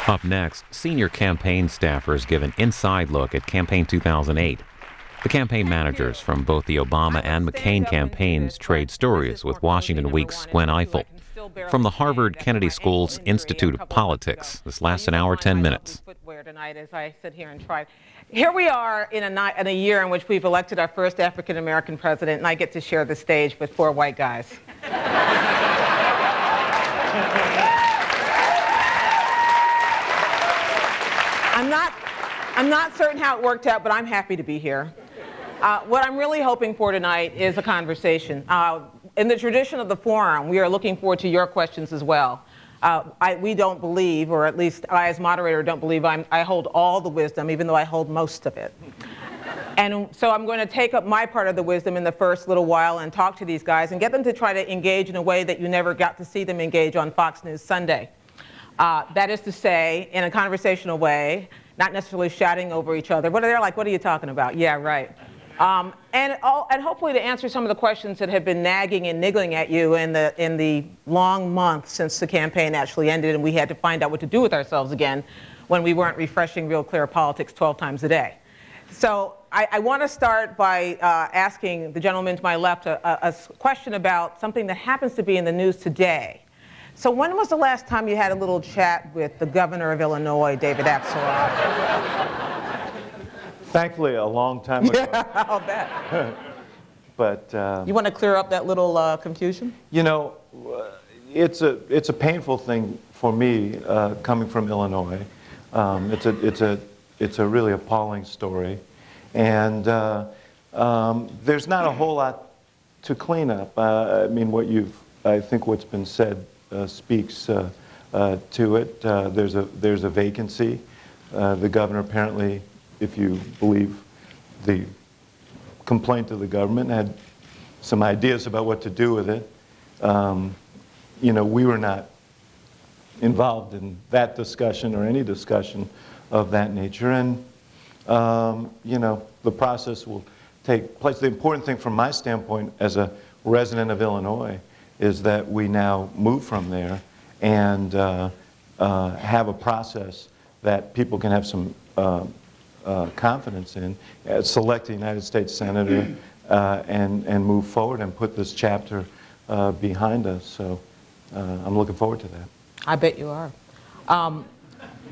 Up next, senior campaign staffers give an inside look at Campaign 2008. The campaign managers from both the Obama and McCain campaigns trade stories with Washington Week's Gwen Eiffel. From the Harvard Kennedy School's Institute of Politics, this lasts an hour, 10 minutes. Here we are in a year in which we've elected our first African-American president, and I get to share the stage with 4 white guys. I'm not certain how it worked out, but I'm happy to be here. What I'm really hoping for tonight is a conversation. In the tradition of the forum, we are looking forward to your questions as well. We don't believe, or at least I as moderator don't believe I hold all the wisdom, even though I hold most of it. And so I'm going to take up my part of the wisdom in the first little while and talk to these guys and get them to try to engage in a way that you never got to see them engage on Fox News Sunday. That is to say, in a conversational way, not necessarily shouting over each other. What are they like? What are you talking about? Yeah, right. And hopefully to answer some of the questions that have been nagging and niggling at you in the long months since the campaign actually ended and we had to find out what to do with ourselves again when we weren't refreshing Real Clear Politics 12 times a day. So I want to start by asking the gentleman to my left a question about something that happens to be in the news today. So when was the last time you had a little chat with the governor of Illinois, David Axelrod? Thankfully, a long time ago. Yeah, I'll bet. But you want to clear up that little confusion? You know, it's a painful thing for me coming from Illinois. It's a really appalling story, and there's not a whole lot to clean up. I mean, I think what's been said speaks to it. There's a vacancy. The governor apparently, if you believe the complaint of the government, had some ideas about what to do with it. You know, we were not involved in that discussion or any discussion of that nature, and you know, the process will take place. The important thing from my standpoint as a resident of Illinois is that we now move from there and have a process that people can have some confidence in, select a United States Senator and move forward and put this chapter behind us. So I'm looking forward to that. I bet you are.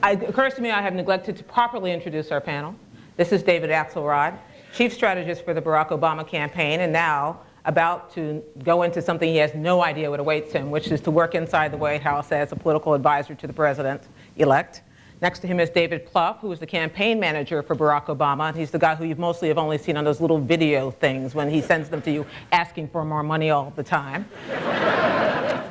It occurs to me I have neglected to properly introduce our panel. This is David Axelrod, Chief Strategist for the Barack Obama campaign, and now about to go into something he has no idea what awaits him, which is to work inside the White House as a political advisor to the president-elect. Next to him is David Plouffe, who is the campaign manager for Barack Obama. He's the guy who you've mostly have only seen on those little video things when he sends them to you asking for more money all the time.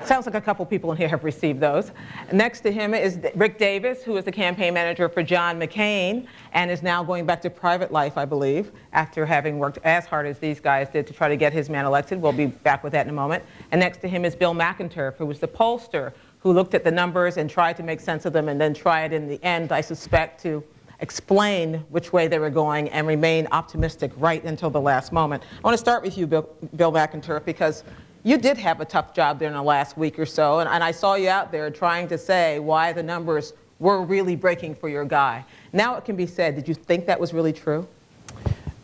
Sounds like a couple people in here have received those. Next to him is Rick Davis, who is the campaign manager for John McCain and is now going back to private life, I believe, after having worked as hard as these guys did to try to get his man elected. We'll be back with that in a moment. And next to him is Bill McInturff, who was the pollster who looked at the numbers and tried to make sense of them and then tried in the end, I suspect, to explain which way they were going and remain optimistic right until the last moment. I want to start with you, Bill McInturff, because you did have a tough job there in the last week or so, and I saw you out there trying to say why the numbers were really breaking for your guy. Now it can be said, did you think that was really true?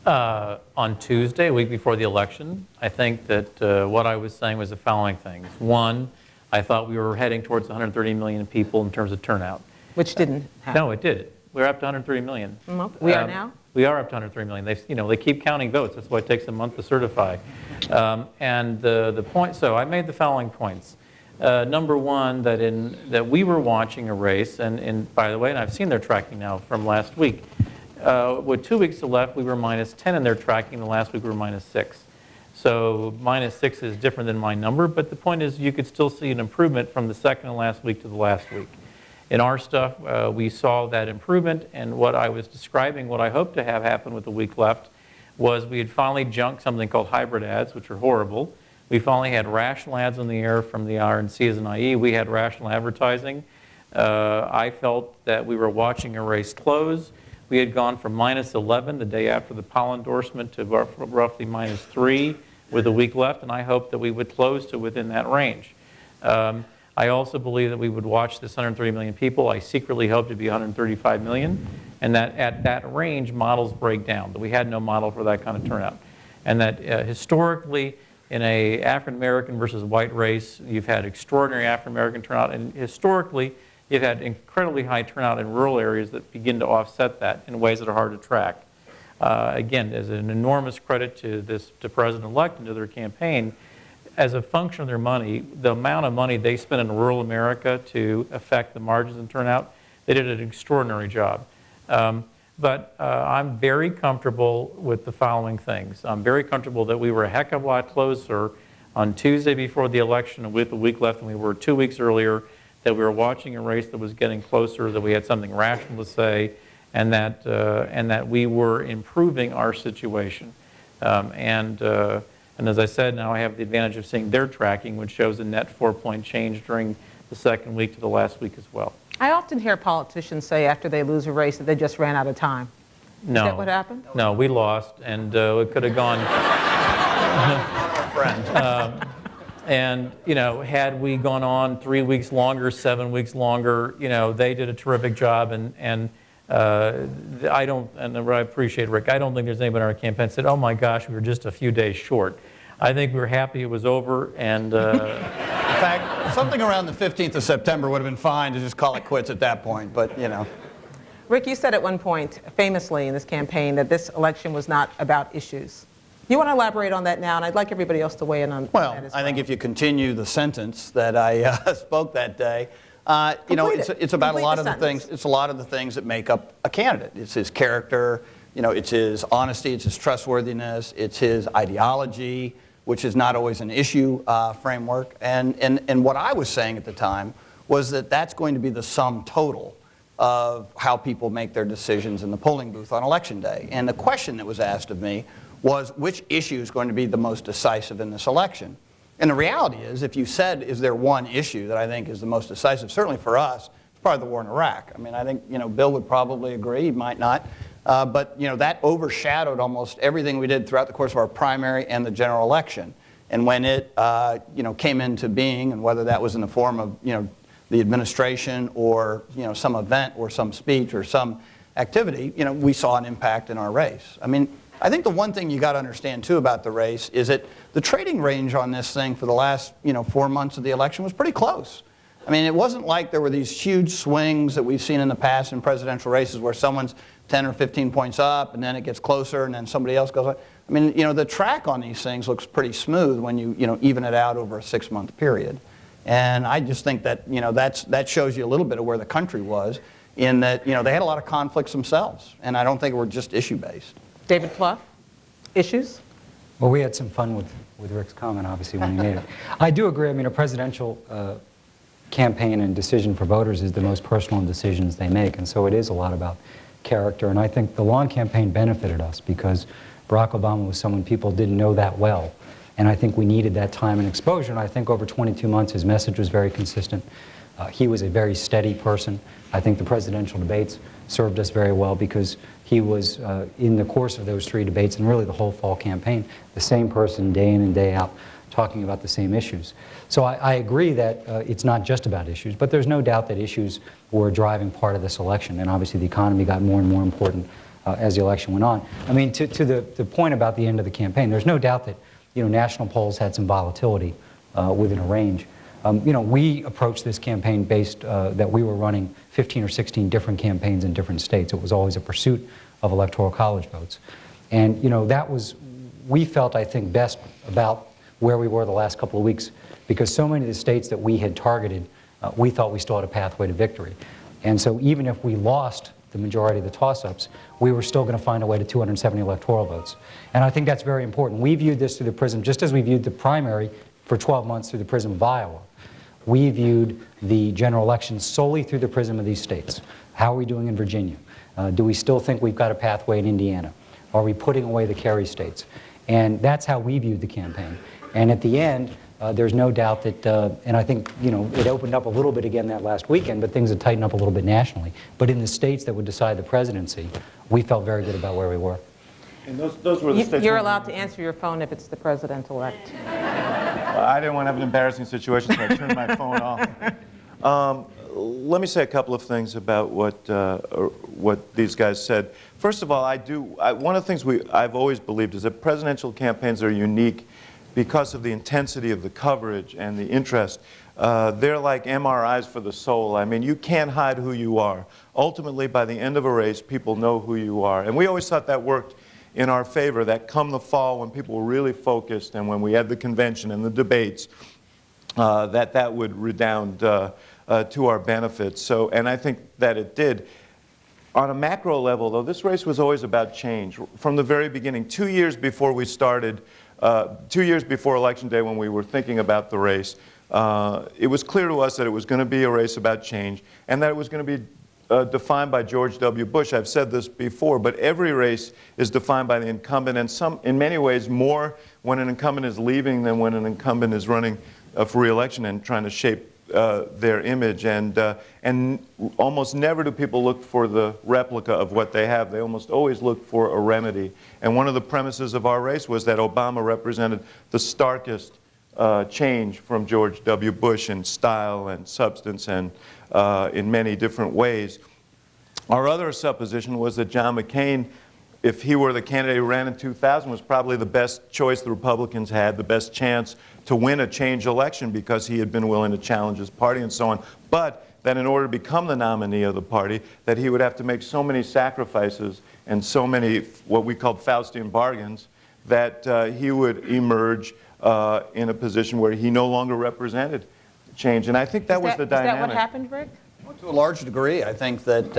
On Tuesday, a week before the election, I think that what I was saying was the following things. One, I thought we were heading towards 130 million people in terms of turnout. Which didn't happen. No, it did. We're up to 130 million. We are now? We are up to 103 million. They keep counting votes. That's why it takes a month to certify. And the point, so I made the following points. Number one, that we were watching a race, and by the way, and I've seen their tracking now from last week. With 2 weeks left, we were minus 10 in their tracking. The last week we were minus 6. So minus 6 is different than my number, but the point is you could still see an improvement from the second and last week to the last week. In our stuff, we saw that improvement, and what I was describing, what I hoped to have happen with the week left, was we had finally junked something called hybrid ads, which are horrible. We finally had rational ads on the air from the RNC as an IE. We had rational advertising. I felt that we were watching a race close. We had gone from minus 11 the day after the Powell endorsement to roughly minus 3 with a week left, and I hoped that we would close to within that range. I also believe that we would watch this 130 million people. I secretly hope to be 135 million, and that at that range, models break down, that we had no model for that kind of turnout. And that historically, in a African-American versus white race, you've had extraordinary African-American turnout, and historically, you've had incredibly high turnout in rural areas that begin to offset that in ways that are hard to track. Again, as an enormous credit to President-elect and to their campaign, as a function of their money, the amount of money they spent in rural America to affect the margins and turnout, they did an extraordinary job. But I'm very comfortable with the following things. I'm very comfortable that we were a heck of a lot closer on Tuesday before the election and with a week left than we were 2 weeks earlier, that we were watching a race that was getting closer, that we had something rational to say, and that we were improving our situation. And as I said, now I have the advantage of seeing their tracking, which shows a net 4-point change during the second week to the last week as well. I often hear politicians say after they lose a race that they just ran out of time. No. Is that what happened? No, we lost, and it could have gone. And, you know, had we gone on 3 weeks longer, 7 weeks longer, you know, they did a terrific job, and I appreciate Rick. I don't think there's anybody in our campaign that said, oh my gosh, we were just a few days short. I think we were happy it was over, and in fact, something around the 15th of September would have been fine to just call it quits at that point, but you know. Rick, you said at one point, famously in this campaign, that this election was not about issues. You want to elaborate on that now, and I'd like everybody else to weigh in on that as well. I think if you continue the sentence that I spoke that day, you know, it's about a lot of the things. It's a lot of the things that make up a candidate. It's his character, you know, it's his honesty, it's his trustworthiness, it's his ideology, which is not always an issue framework. And what I was saying at the time was that that's going to be the sum total of how people make their decisions in the polling booth on Election Day. And the question that was asked of me was, which issue is going to be the most decisive in this election? And the reality is, if you said, is there one issue that I think is the most decisive, certainly for us, it's probably the war in Iraq. I mean, I think, you know, Bill would probably agree, he might not. But, you know, that overshadowed almost everything we did throughout the course of our primary and the general election. And when it, you know, came into being, and whether that was in the form of, you know, the administration or, you know, some event or some speech or some activity, you know, we saw an impact in our race. I mean, I think the one thing you got to understand too about the race is that the trading range on this thing for the last, you know, 4 months of the election was pretty close. I mean, it wasn't like there were these huge swings that we've seen in the past in presidential races where someone's 10 or 15 points up and then it gets closer and then somebody else goes up. I mean, you know, the track on these things looks pretty smooth when you know, even it out over a 6-month period. And I just think that, you know, that shows you a little bit of where the country was in that, you know, they had a lot of conflicts themselves. And I don't think it were just issue-based. David Plouffe, issues? Well, we had some fun with Rick's comment, obviously, when he made it. I do agree. I mean, a presidential campaign and decision for voters is the most personal decisions they make, and so it is a lot about character. And I think the long campaign benefited us because Barack Obama was someone people didn't know that well. And I think we needed that time and exposure, and I think over 22 months his message was very consistent. He was a very steady person. I think the presidential debates served us very well because he was, in the course of those 3 debates and really the whole fall campaign, the same person day in and day out talking about the same issues. So I agree that it's not just about issues, but there's no doubt that issues were a driving part of this election, and obviously the economy got more and more important as the election went on. I mean, to the point about the end of the campaign, there's no doubt that, you know, national polls had some volatility within a range. You know, we approached this campaign based that we were running 15 or 16 different campaigns in different states. It was always a pursuit of electoral college votes. And, you know, that was, we felt, I think, best about where we were the last couple of weeks because so many of the states that we had targeted, we thought we still had a pathway to victory. And so even if we lost the majority of the toss-ups, we were still going to find a way to 270 electoral votes. And I think that's very important. We viewed this through the prism, just as we viewed the primary for 12 months through the prism of Iowa. We viewed the general election solely through the prism of these states. How are we doing in Virginia? Do we still think we've got a pathway in Indiana? Are we putting away the carry states? And that's how we viewed the campaign. And at the end, there's no doubt that, and I think, you know, it opened up a little bit again that last weekend, but things had tightened up a little bit nationally. But in the states that would decide the presidency, we felt very good about where we were. And those were the states. You're allowed to answer your phone if it's the president-elect. I didn't want to have an embarrassing situation, so I turned my phone off. Let me say a couple of things about what these guys said. First of all, one of the things I've always believed is that presidential campaigns are unique because of the intensity of the coverage and the interest. They're like MRIs for the soul. I mean, you can't hide who you are. Ultimately, by the end of a race, people know who you are. And we always thought that worked in our favor, that come the fall when people were really focused and when we had the convention and the debates, that would redound to our benefit. So, and I think that it did. On a macro level, though, this race was always about change. From the very beginning, 2 years before we started, 2 years before Election Day when we were thinking about the race, it was clear to us that it was going to be a race about change and that it was going to be defined by George W. Bush. I've said this before, but every race is defined by the incumbent, and in many ways more when an incumbent is leaving than when an incumbent is running for re-election and trying to shape their image. And almost never do people look for the replica of what they have. They almost always look for a remedy. And one of the premises of our race was that Obama represented the starkest change from George W. Bush in style and substance and in many different ways. Our other supposition was that John McCain, if he were the candidate who ran in 2000, was probably the best choice the Republicans had, the best chance to win a change election because he had been willing to challenge his party and so on. But that in order to become the nominee of the party, that he would have to make so many sacrifices and so many what we called Faustian bargains that he would emerge in a position where he no longer represented change. And I think that was the dynamic. Is that what happened, Rick? Well, to a large degree, I think that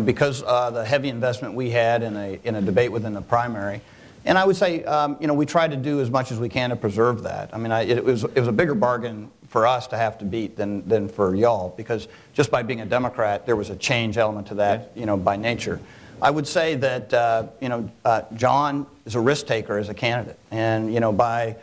because the heavy investment we had in a debate within the primary, and I would say we tried to do as much as we can to preserve that. I mean, it was a bigger bargain for us to have to beat than for y'all, because just by being a Democrat, there was a change element to that, by nature. I would say that John is a risk taker as a candidate, and by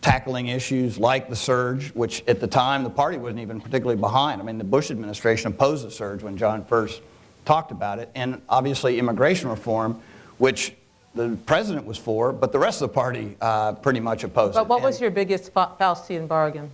tackling issues like the surge, which at the time the party wasn't even particularly behind. I mean, the Bush administration opposed the surge when John first talked about it, and obviously immigration reform, which the president was for, but the rest of the party pretty much opposed it. But what was your biggest Faustian bargain?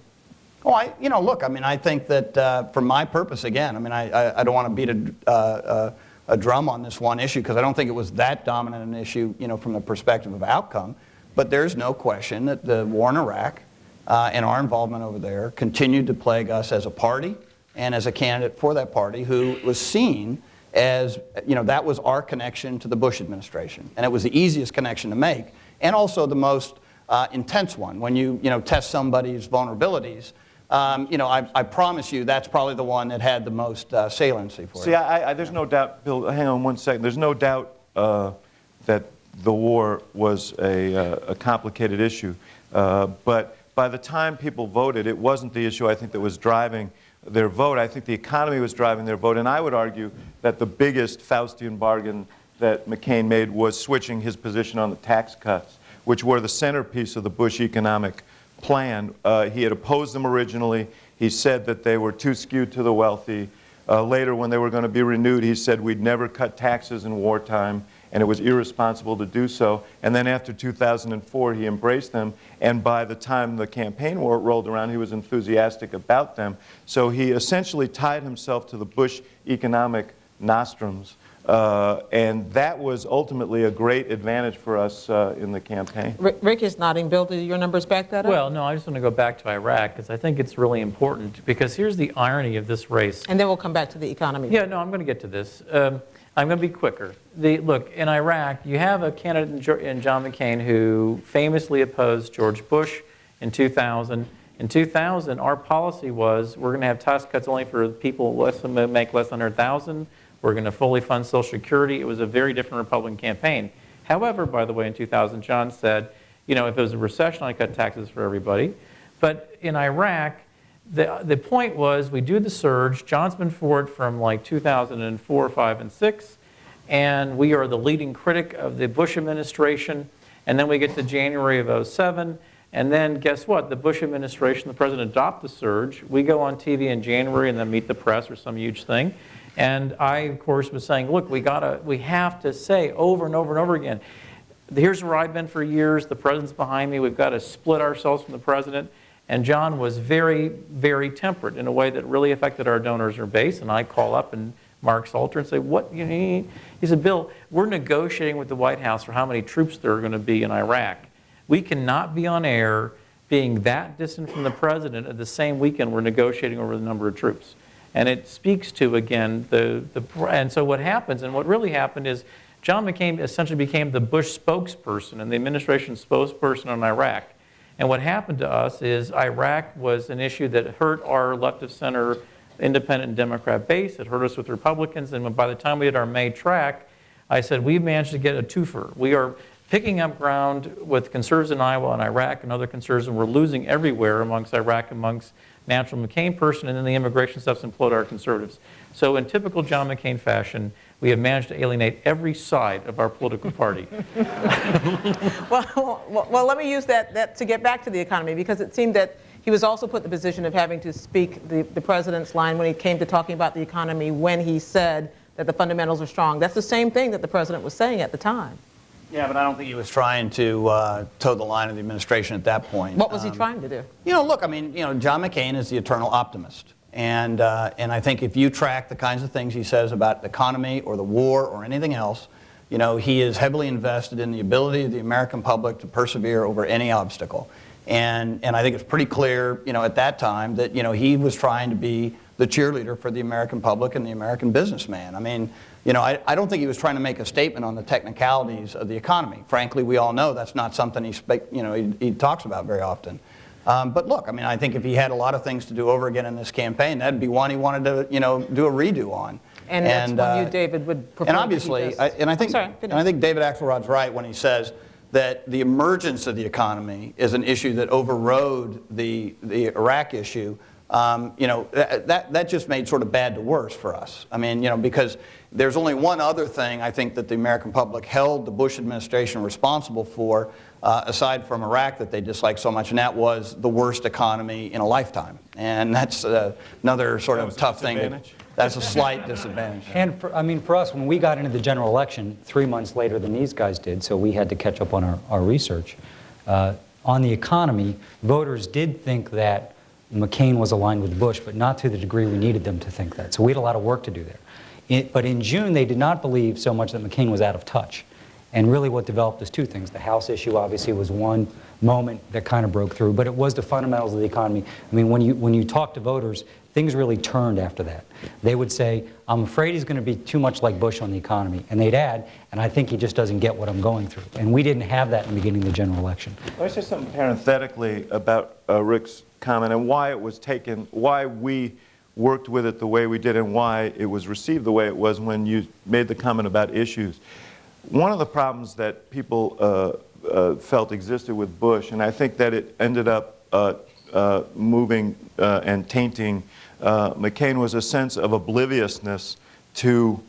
Oh, look, I mean, I think that for my purpose, again, I mean, I don't want to beat a drum on this one issue because I don't think it was that dominant an issue, from the perspective of outcome. But there's no question that the war in Iraq and our involvement over there continued to plague us as a party and as a candidate for that party who was seen as, that was our connection to the Bush administration. And it was the easiest connection to make and also the most intense one. When you, test somebody's vulnerabilities, I promise you that's probably the one that had the most saliency for it. See, there's no doubt, Bill, hang on one second. There's no doubt that the war was a complicated issue. But by the time people voted, it wasn't the issue, I think, that was driving their vote. I think the economy was driving their vote. And I would argue that the biggest Faustian bargain that McCain made was switching his position on the tax cuts, which were the centerpiece of the Bush economic plan. He had opposed them originally. He said that they were too skewed to the wealthy. Later, when they were going to be renewed, he said we'd never cut taxes in wartime, and it was irresponsible to do so. And then after 2004, he embraced them, and by the time the campaign rolled around, he was enthusiastic about them. So he essentially tied himself to the Bush economic nostrums, and that was ultimately a great advantage for us in the campaign. Rick is nodding. Bill, do your numbers back that up? Well, no, I just want to go back to Iraq because I think it's really important, because here's the irony of this race. And then we'll come back to the economy. Yeah, no, I'm going to get to this. I'm going to be quicker. Look, in Iraq, you have a candidate in John McCain who famously opposed George Bush in 2000. In 2000, our policy was we're going to have tax cuts only for people who make less than $100,000. We're going to fully fund Social Security. It was a very different Republican campaign. However, by the way, in 2000, John said, if it was a recession, I cut taxes for everybody. But in Iraq, the point was we do the surge. John's been for it from like 2004, 5, and 6. And we are the leading critic of the Bush administration. And then we get to January of 07. And then guess what? The Bush administration, the president adopt the surge. We go on TV in January and then meet the press or some huge thing. And I, of course, was saying, look, we have to say over and over and over again, here's where I've been for years. The president's behind me. We've got to split ourselves from the president. And John was very, very temperate in a way that really affected our donors or base. And I call up and Mark Salter and say, what you need? He said, Bill, we're negotiating with the White House for how many troops there are going to be in Iraq. We cannot be on air being that distant from the president at the same weekend we're negotiating over the number of troops. And it speaks to, again, and so what happens, and what really happened is John McCain essentially became the Bush spokesperson and the administration's spokesperson on Iraq. And what happened to us is Iraq was an issue that hurt our left-of-center independent and Democrat base. It hurt us with Republicans. And by the time we had our May track, I said, we've managed to get a twofer. We are picking up ground with conservatives in Iowa and Iraq and other conservatives, and we're losing everywhere amongst Iraq, amongst natural McCain person, and then the immigration stuff's imploded our conservatives. So in typical John McCain fashion, we have managed to alienate every side of our political party. Well, let me use that to get back to the economy, because it seemed that he was also put in the position of having to speak the president's line when he came to talking about the economy, when he said that the fundamentals are strong. That's the same thing that the president was saying at the time. Yeah, but I don't think he was trying to toe the line of the administration at that point. What was he trying to do? You know, look, I mean, you know, John McCain is the eternal optimist. And I think if you track the kinds of things he says about the economy or the war or anything else, you know, he is heavily invested in the ability of the American public to persevere over any obstacle. And I think it's pretty clear, you know, at that time that, you know, he was trying to be the cheerleader for the American public and the American businessman. I mean, you know, I don't think he was trying to make a statement on the technicalities of the economy. Frankly, we all know that's not something he talks about very often. But look, I mean, I think if he had a lot of things to do over again in this campaign, that'd be one he wanted to, you know, do a redo on. And that's when you, David, would prefer. And obviously, I think David Axelrod's right when he says that the emergence of the economy is an issue that overrode the Iraq issue. You know, that just made sort of bad to worse for us. I mean, you know, because there's only one other thing I think that the American public held the Bush administration responsible for, aside from Iraq that they disliked so much, and that was the worst economy in a lifetime. And that's another sort of tough thing. That's a slight disadvantage. And for us, when we got into the general election 3 months later than these guys did, so we had to catch up on our research, on the economy, voters did think that McCain was aligned with Bush, but not to the degree we needed them to think that. So we had a lot of work to do there. But in June, they did not believe so much that McCain was out of touch. And really what developed is two things. The House issue obviously was one moment that kind of broke through, but it was the fundamentals of the economy. I mean, when you talk to voters, things really turned after that. They would say, I'm afraid he's going to be too much like Bush on the economy. And they'd add, and I think he just doesn't get what I'm going through. And we didn't have that in the beginning of the general election. Let me say something parenthetically about Rick's comment and why it was taken, why we worked with it the way we did and why it was received the way it was when you made the comment about issues. One of the problems that people felt existed with Bush, and I think that it ended up moving and tainting McCain, was a sense of obliviousness to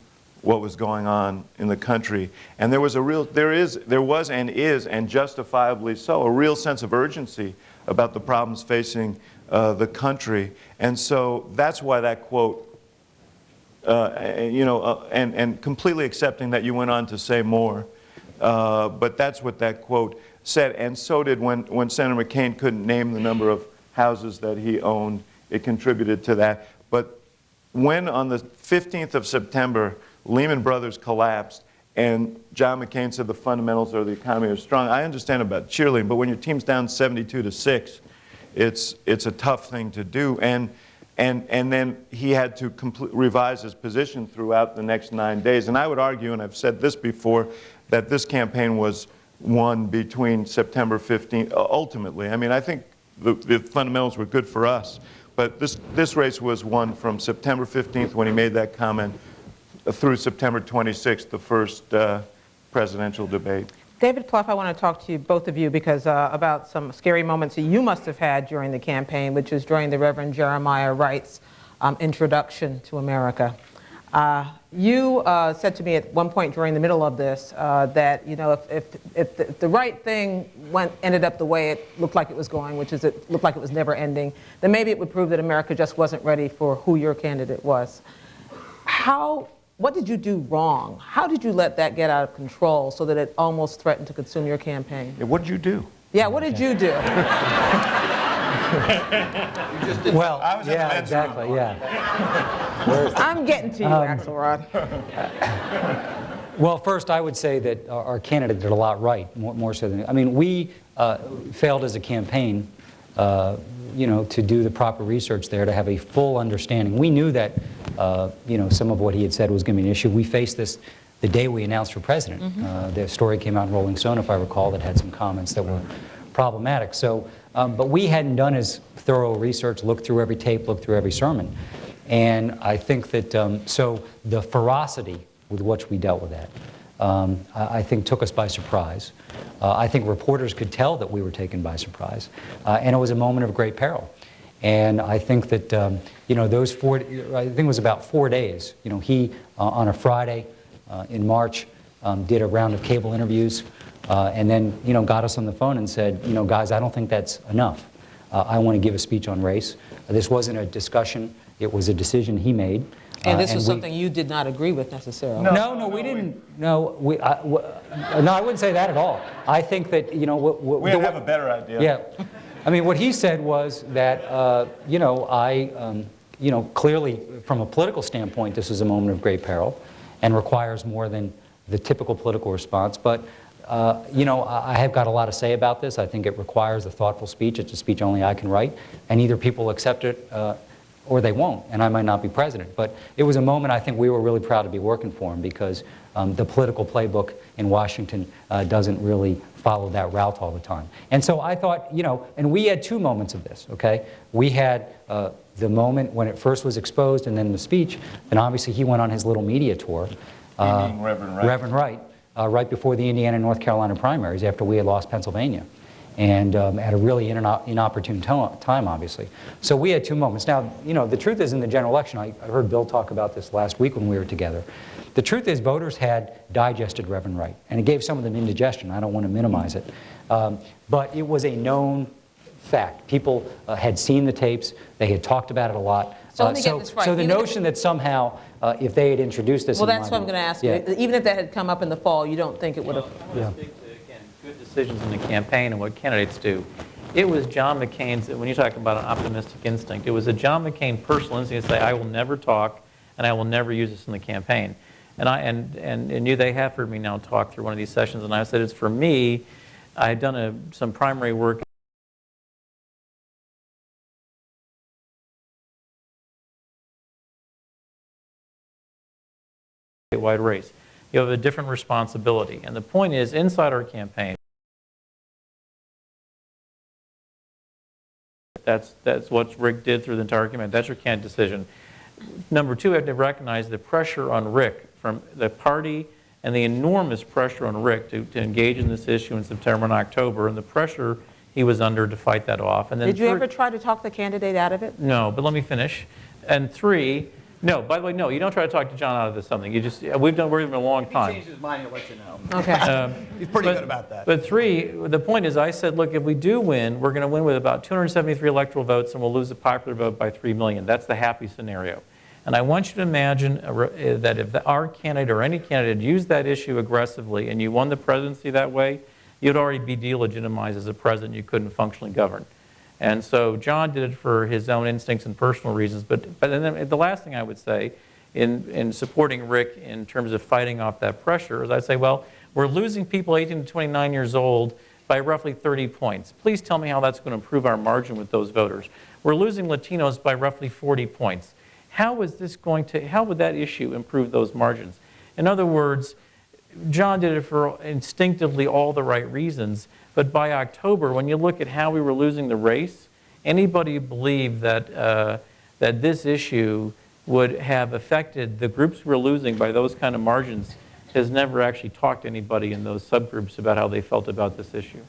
what was going on in the country. And there was and is, and justifiably so, a real sense of urgency about the problems facing the country. And so that's why that quote, and completely accepting that you went on to say more, but that's what that quote said. And so did when Senator McCain couldn't name the number of houses that he owned, it contributed to that. But when on the 15th of September, Lehman Brothers collapsed, and John McCain said the fundamentals of the economy are strong. I understand about cheerleading, but when your team's down 72-6, it's a tough thing to do. And then he had to revise his position throughout the next 9 days. And I would argue, and I've said this before, that this campaign was won between September 15th, ultimately. I mean, I think the fundamentals were good for us, but this race was won from September 15th when he made that comment through September 26th, the first presidential debate. David Plouffe, I want to talk to you, both of you, because about some scary moments that you must have had during the campaign, which was during the Reverend Jeremiah Wright's introduction to America. You said to me at one point during the middle of this that, you know, if the right thing ended up the way it looked like it was going, which is it looked like it was never ending, then maybe it would prove that America just wasn't ready for who your candidate was. What did you do wrong? How did you let that get out of control so that it almost threatened to consume your campaign? Yeah, what did you do? Yeah, what did you do? Well, I was in the yeah, men's exactly, room. yeah. I'm getting to you, Axelrod. Well, first, I would say that our candidate did a lot right, more so than, I mean, we failed as a campaign, you know, to do the proper research there, to have a full understanding. We knew that, you know, some of what he had said was going to be an issue. We faced this the day we announced for president. The story came out in Rolling Stone, if I recall, that had some comments that were problematic. So, but we hadn't done as thorough research, looked through every tape, looked through every sermon. And I think that, so the ferocity with which we dealt with that, I think took us by surprise. I think reporters could tell that we were taken by surprise. And it was a moment of great peril. And I think that, you know, those I think it was about 4 days. You know, he, on a Friday in March, did a round of cable interviews, and then, you know, got us on the phone and said, you know, guys, I don't think that's enough. I want to give a speech on race. This wasn't a discussion. It was a decision he made. And this was something you did not agree with necessarily. No, we didn't. No, no, I wouldn't say that at all. I think that, you know, We have a better idea. Yeah, I mean, what he said was that, you know, you know, clearly from a political standpoint, this is a moment of great peril, and requires more than the typical political response. But you know, I have got a lot to say about this. I think it requires a thoughtful speech. It's a speech only I can write, and either people accept it or they won't, and I might not be president. But it was a moment I think we were really proud to be working for him, because the political playbook in Washington doesn't really follow that route all the time. And so I thought, you know, and we had two moments of this, okay? We had the moment when it first was exposed, and then the speech, and obviously he went on his little media tour. Meaning Reverend Wright. Reverend Wright, right before the Indiana and North Carolina primaries, after we had lost Pennsylvania. And at a really inopportune time, obviously. So we had two moments. Now, you know, the truth is, in the general election, I heard Bill talk about this last week when we were together. The truth is, voters had digested Reverend Wright, and it gave some of them indigestion. I don't want to minimize it. But it was a known fact. People had seen the tapes. They had talked about it a lot. So let me get this right. So the notion that somehow, if they had introduced this... Well, that's what I'm going to ask you. Even if that had come up in the fall, you don't think it would have... Yeah. Good decisions in the campaign and what candidates do. It was John McCain's, when you talk about an optimistic instinct, it was a John McCain personal instinct to say, I will never talk and I will never use this in the campaign. And they have heard me now talk through one of these sessions, and I said, it's for me, I had done some primary work statewide race. You have a different responsibility. And the point is, inside our campaign, that's what Rick did through the entire campaign. That's your candidate decision. Number two, we have to recognize the pressure on Rick from the party and the enormous pressure on Rick to engage in this issue in September and October, and the pressure he was under to fight that off. And then Did you ever try to talk the candidate out of it? No, but let me finish. And three, no, by the way, no, you don't try to talk to John out of this something. You just, we've done work with him a long time. If he changes his mind, he'll let you know. Okay. He's pretty good about that. But three, the point is, I said, look, if we do win, we're going to win with about 273 electoral votes, and we'll lose the popular vote by 3 million. That's the happy scenario. And I want you to imagine that if our candidate or any candidate used that issue aggressively and you won the presidency that way, you'd already be delegitimized as a president. You couldn't functionally govern. And so John did it for his own instincts and personal reasons. But then the last thing I would say in supporting Rick in terms of fighting off that pressure is I'd say, well, we're losing people 18 to 29 years old by roughly 30 points. Please tell me how that's going to improve our margin with those voters. We're losing Latinos by roughly 40 points. How would that issue improve those margins? In other words, John did it for instinctively all the right reasons, but by October, when you look at how we were losing the race, anybody who believed that this issue would have affected the groups we were losing by those kind of margins has never actually talked to anybody in those subgroups about how they felt about this issue.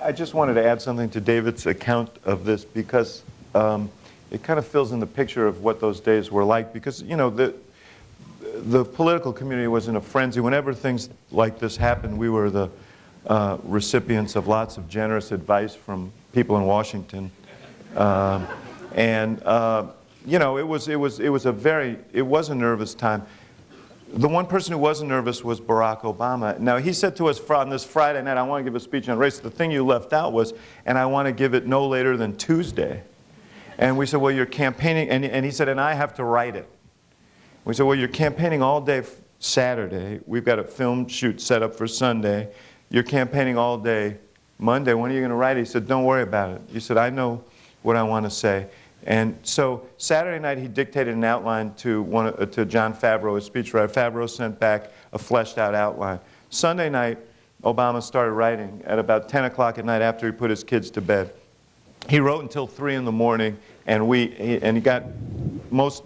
I just wanted to add something to David's account of this, because it kind of fills in the picture of what those days were like, because, you know, the political community was in a frenzy. Whenever things like this happened, we were the recipients of lots of generous advice from people in Washington. You know, it was a nervous time. The one person who wasn't nervous was Barack Obama. Now, he said to us on this Friday night, I want to give a speech on race. The thing you left out was, and I want to give it no later than Tuesday. And we said, well, you're campaigning, and he said, and I have to write it. We said, well, you're campaigning all day Saturday. We've got a film shoot set up for Sunday. You're campaigning all day Monday. When are you going to write it? He said, don't worry about it. He said, I know what I want to say. And so Saturday night he dictated an outline to John Favreau, his speechwriter. Favreau sent back a fleshed out outline. Sunday night, Obama started writing at about 10 o'clock at night after he put his kids to bed. He wrote until 3 in the morning, and he got most,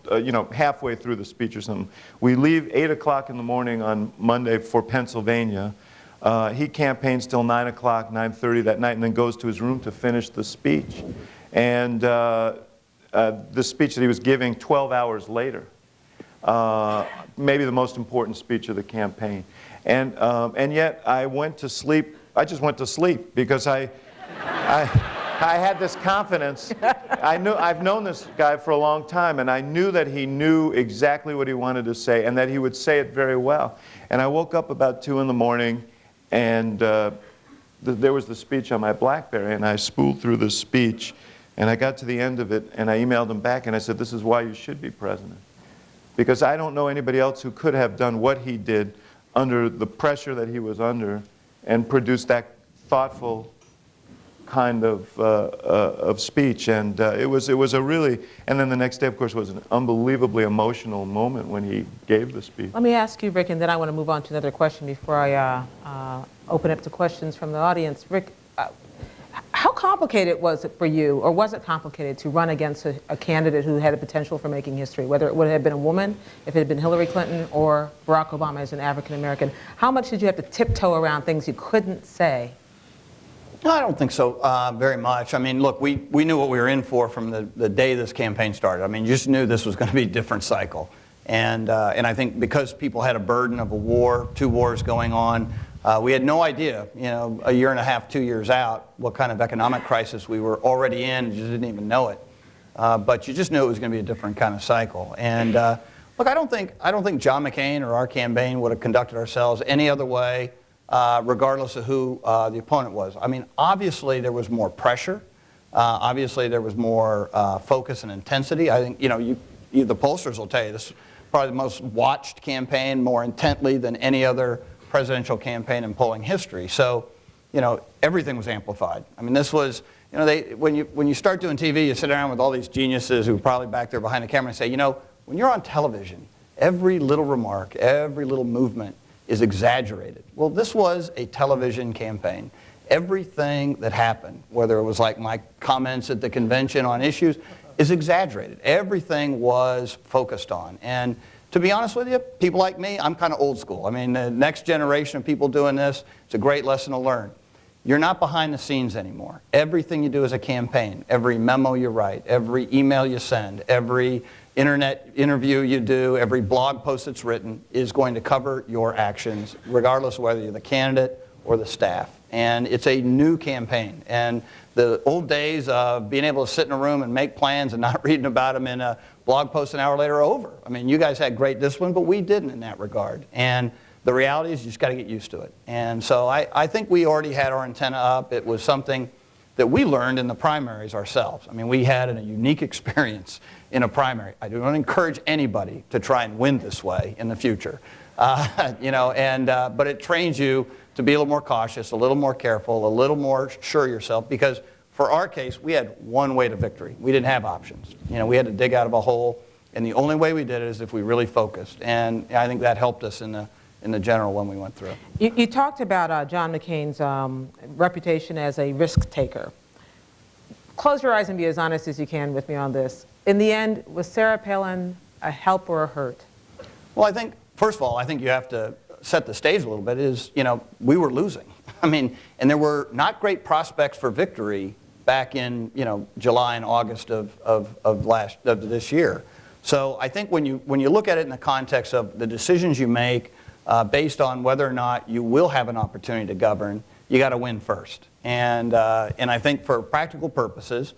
halfway through the speech or something. We leave 8 o'clock in the morning on Monday for Pennsylvania. He campaigns till 9 o'clock, 9:30 that night, and then goes to his room to finish the speech. And the speech that he was giving 12 hours later, maybe the most important speech of the campaign. And yet I went to sleep. I just went to sleep because I had this confidence. I've known this guy for a long time, and I knew that he knew exactly what he wanted to say and that he would say it very well. And I woke up about 2 in the morning, and there was the speech on my BlackBerry, and I spooled through the speech. And I got to the end of it, and I emailed him back, and I said, this is why you should be president. Because I don't know anybody else who could have done what he did under the pressure that he was under and produced that thoughtful kind of speech. And it was a really, and then the next day, of course, was an unbelievably emotional moment when he gave the speech. Let me ask you, Rick, and then I want to move on to another question before I open up to questions from the audience. Rick, how complicated was it for you, or was it complicated to run against a candidate who had a potential for making history, whether it would have been a woman, if it had been Hillary Clinton, or Barack Obama as an African American? How much did you have to tiptoe around things you couldn't say? No, I don't think so very much. I mean, look, we knew what we were in for from the day this campaign started. I mean, you just knew this was going to be a different cycle. And I think because people had a burden of a war, 2 wars going on, we had no idea, a year and a half, 2 years out, what kind of economic crisis we were already in. You just didn't even know it. But you just knew it was going to be a different kind of cycle. And look, I don't think John McCain or our campaign would have conducted ourselves any other way, regardless of who the opponent was. I mean, obviously there was more pressure. Obviously there was more focus and intensity. I think, the pollsters will tell you this is probably the most watched campaign more intently than any other presidential campaign in polling history. So, everything was amplified. I mean, this was, when you start doing TV, you sit around with all these geniuses who are probably back there behind the camera and say, when you're on television, every little remark, every little movement is exaggerated. Well, this was a television campaign. Everything that happened, whether it was like my comments at the convention on issues, is exaggerated. Everything was focused on. And to be honest with you, people like me, I'm kind of old school. I mean, the next generation of people doing this, it's a great lesson to learn. You're not behind the scenes anymore. Everything you do is a campaign. Every memo you write, every email you send, every internet interview you do, every blog post that's written is going to cover your actions, regardless of whether you're the candidate or the staff. And it's a new campaign. And the old days of being able to sit in a room and make plans and not reading about them in a blog post an hour later are over. I mean, you guys had great discipline, but we didn't in that regard. And the reality is you just got to get used to it. And so I think we already had our antenna up. It was something that we learned in the primaries ourselves. I mean, we had a unique experience in a primary. I don't encourage anybody to try and win this way in the future. But it trains you to be a little more cautious, a little more careful, a little more sure of yourself, because for our case, we had one way to victory. We didn't have options. We had to dig out of a hole, and the only way we did it is if we really focused. And I think that helped us in the general when we went through. You talked about John McCain's reputation as a risk taker. Close your eyes and be as honest as you can with me on this. In the end, was Sarah Palin a help or a hurt? Well, I think, first of all, I think you have to set the stage a little bit is, we were losing. I mean, and there were not great prospects for victory back in, July and August of this year. So I think when you look at it in the context of the decisions you make based on whether or not you will have an opportunity to govern, you got to win first. And I think for practical purposes,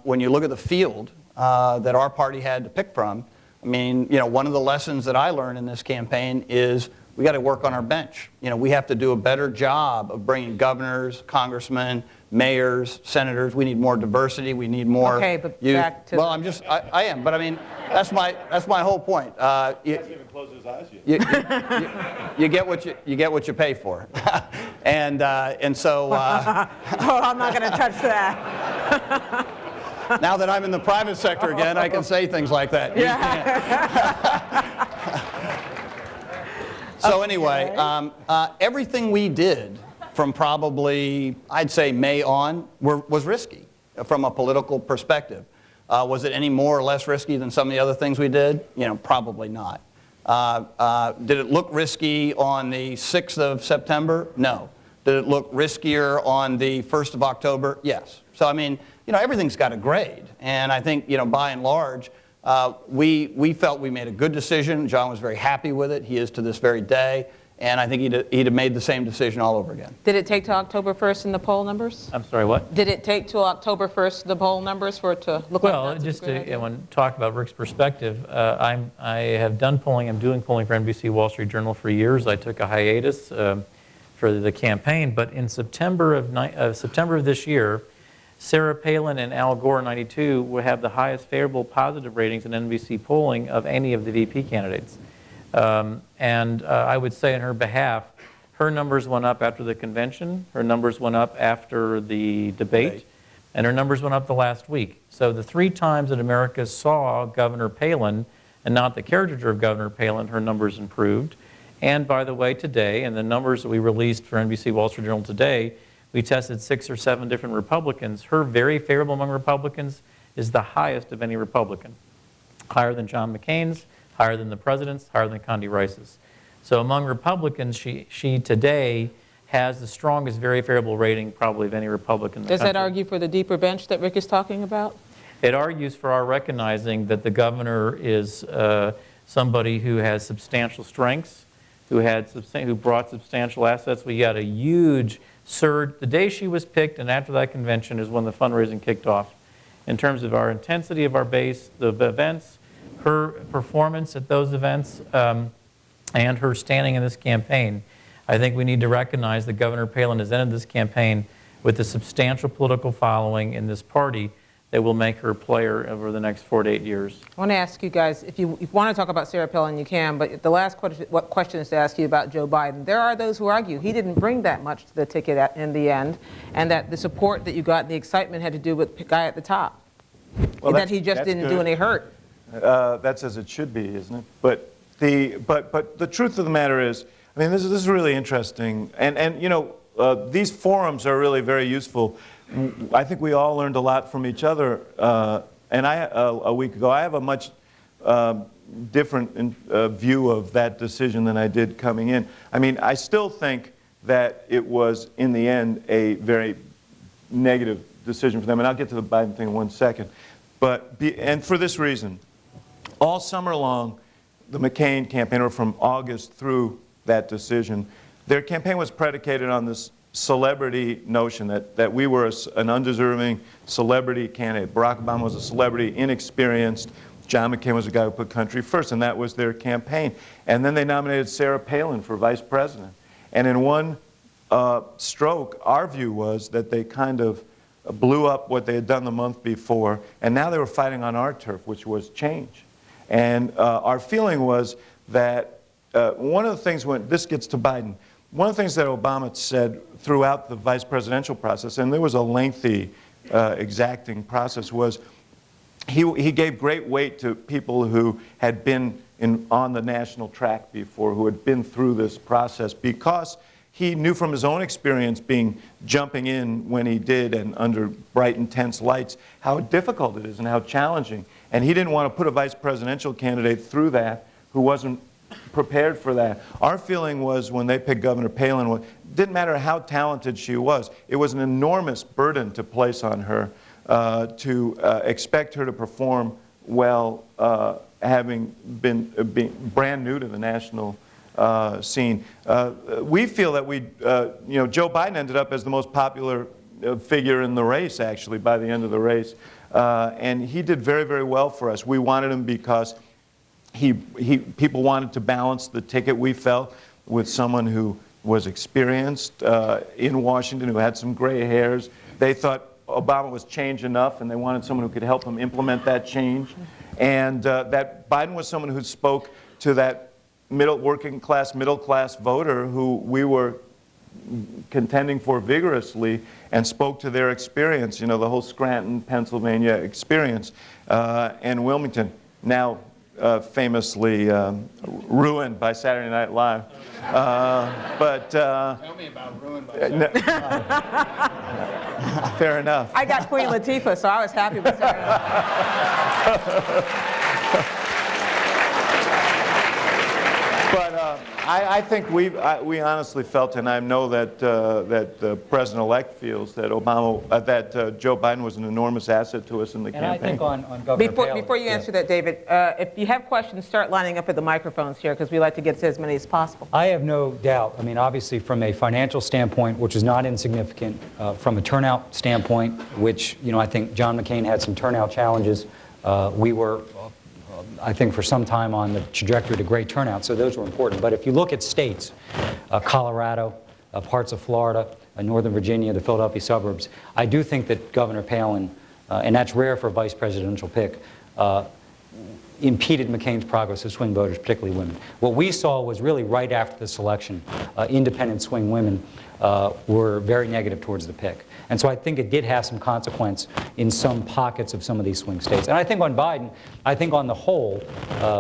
when you look at the field that our party had to pick from, I mean, you know, one of the lessons that I learned in this campaign is we got to work on our bench. You know, we have to do a better job of bringing governors, congressmen, mayors, senators. We need more diversity. We need more. Okay, but youth. back to. Well, I am, but I mean, that's my whole point. He hasn't even closed his eyes yet. You get what you pay for, and so. Oh, I'm not going to touch that. Now that I'm in the private sector again, I can say things like that. So anyway, everything we did from probably, I'd say, May on, was risky from a political perspective. Was it any more or less risky than some of the other things we did? You know, probably not. Did it look risky on the 6th of September? No. Did it look riskier on the 1st of October? Yes. So I mean, you know, everything's got a grade, and I think, you know, by and large, we felt we made a good decision. John was very happy with it. He is to this very day, and I think he'd have made the same decision all over again. Did it take till October 1st in the poll numbers? I'm sorry, what? Did it take till October 1st the poll numbers for it to look Well, like that's just a great to idea? when talk about Rick's perspective, I have done polling. I'm doing polling for NBC Wall Street Journal for years. I took a hiatus for the campaign, but in September of this year, Sarah Palin and Al Gore, 92, will have the highest favorable positive ratings in NBC polling of any of the VP candidates. And I would say on her behalf, her numbers went up after the convention, her numbers went up after the debate, and her numbers went up the last week. So the 3 times that America saw Governor Palin, and not the caricature of Governor Palin, her numbers improved. And by the way, today, and the numbers that we released for NBC Wall Street Journal today, we tested 6 or 7 different Republicans. Her very favorable among Republicans is the highest of any Republican. Higher than John McCain's, higher than the president's, higher than Condi Rice's. So among Republicans, she today has the strongest very favorable rating probably of any Republican in the Does country. that argue for the deeper bench that Rick is talking about? It argues for our recognizing that the governor is somebody who has substantial strengths, who brought substantial assets. We got a huge surge. The day she was picked and after that convention is when the fundraising kicked off. In terms of our intensity of our base, the events, her performance at those events, and her standing in this campaign, I think we need to recognize that Governor Palin has ended this campaign with a substantial political following in this party that will make her a player over the next 4 to 8 years. I want to ask you guys, if you want to talk about Sarah Palin, you can, but the last question is to ask you about Joe Biden. There are those who argue he didn't bring that much to the ticket in the end, and that the support that you got, the excitement had to do with the guy at the top. Well, that he just didn't do any hurt. That's as it should be, isn't it? But the truth of the matter is, I mean, this is really interesting, and you know, these forums are really very useful. I think we all learned a lot from each other, and a week ago, I have a much different view of that decision than I did coming in. I mean, I still think that it was, in the end, a very negative decision for them, and I'll get to the Biden thing in 1 second. And for this reason, all summer long, the McCain campaign, or from August through that decision, their campaign was predicated on this celebrity notion that we were an undeserving celebrity candidate. Barack Obama was a celebrity, inexperienced. John McCain was a guy who put country first, and that was their campaign. And then they nominated Sarah Palin for vice president. And in one stroke, our view was that they kind of blew up what they had done the month before, and now they were fighting on our turf, which was change. And our feeling was that one of the things, when this gets to Biden, one of the things that Obama said throughout the vice presidential process, and there was a lengthy, exacting process, was he gave great weight to people who had been on the national track before, who had been through this process, because he knew from his own experience jumping in when he did and under bright, intense lights, how difficult it is and how challenging. And he didn't want to put a vice presidential candidate through that who wasn't prepared for that. Our feeling was, when they picked Governor Palin, it didn't matter how talented she was, it was an enormous burden to place on her to expect her to perform well, having been brand new to the national scene. We feel that Joe Biden ended up as the most popular figure in the race, actually, by the end of the race. And he did very, very well for us. We wanted him because people wanted to balance the ticket, we felt, with someone who was experienced in Washington, who had some gray hairs. They thought Obama was changed enough, and they wanted someone who could help them implement that change. And that Biden was someone who spoke to that working class, middle class voter who we were contending for vigorously, and spoke to their experience, you know, the whole Scranton, Pennsylvania experience, and Wilmington, now famously ruined by Saturday Night Live. Tell me about ruined by Saturday Night Live. Fair enough. I got Queen Latifah, so I was happy with that. But I think we honestly felt, and I know that that the president-elect feels, that Joe Biden was an enormous asset to us in the campaign. And I think on Governor Palin, Before you answer that, David, if you have questions, start lining up at the microphones here, because we like to get to as many as possible. I have no doubt. I mean, obviously, from a financial standpoint, which is not insignificant, from a turnout standpoint, which, you know, I think John McCain had some turnout challenges. We were, I think, for some time on the trajectory to great turnout, so those were important. But if you look at states, Colorado, parts of Florida, Northern Virginia, the Philadelphia suburbs, I do think that Governor Palin, and that's rare for a vice presidential pick, impeded McCain's progress of swing voters, particularly women. What we saw was really right after this election, independent swing women were very negative towards the pick. And so I think it did have some consequence in some pockets of some of these swing states. And I think on Biden, I think on the whole,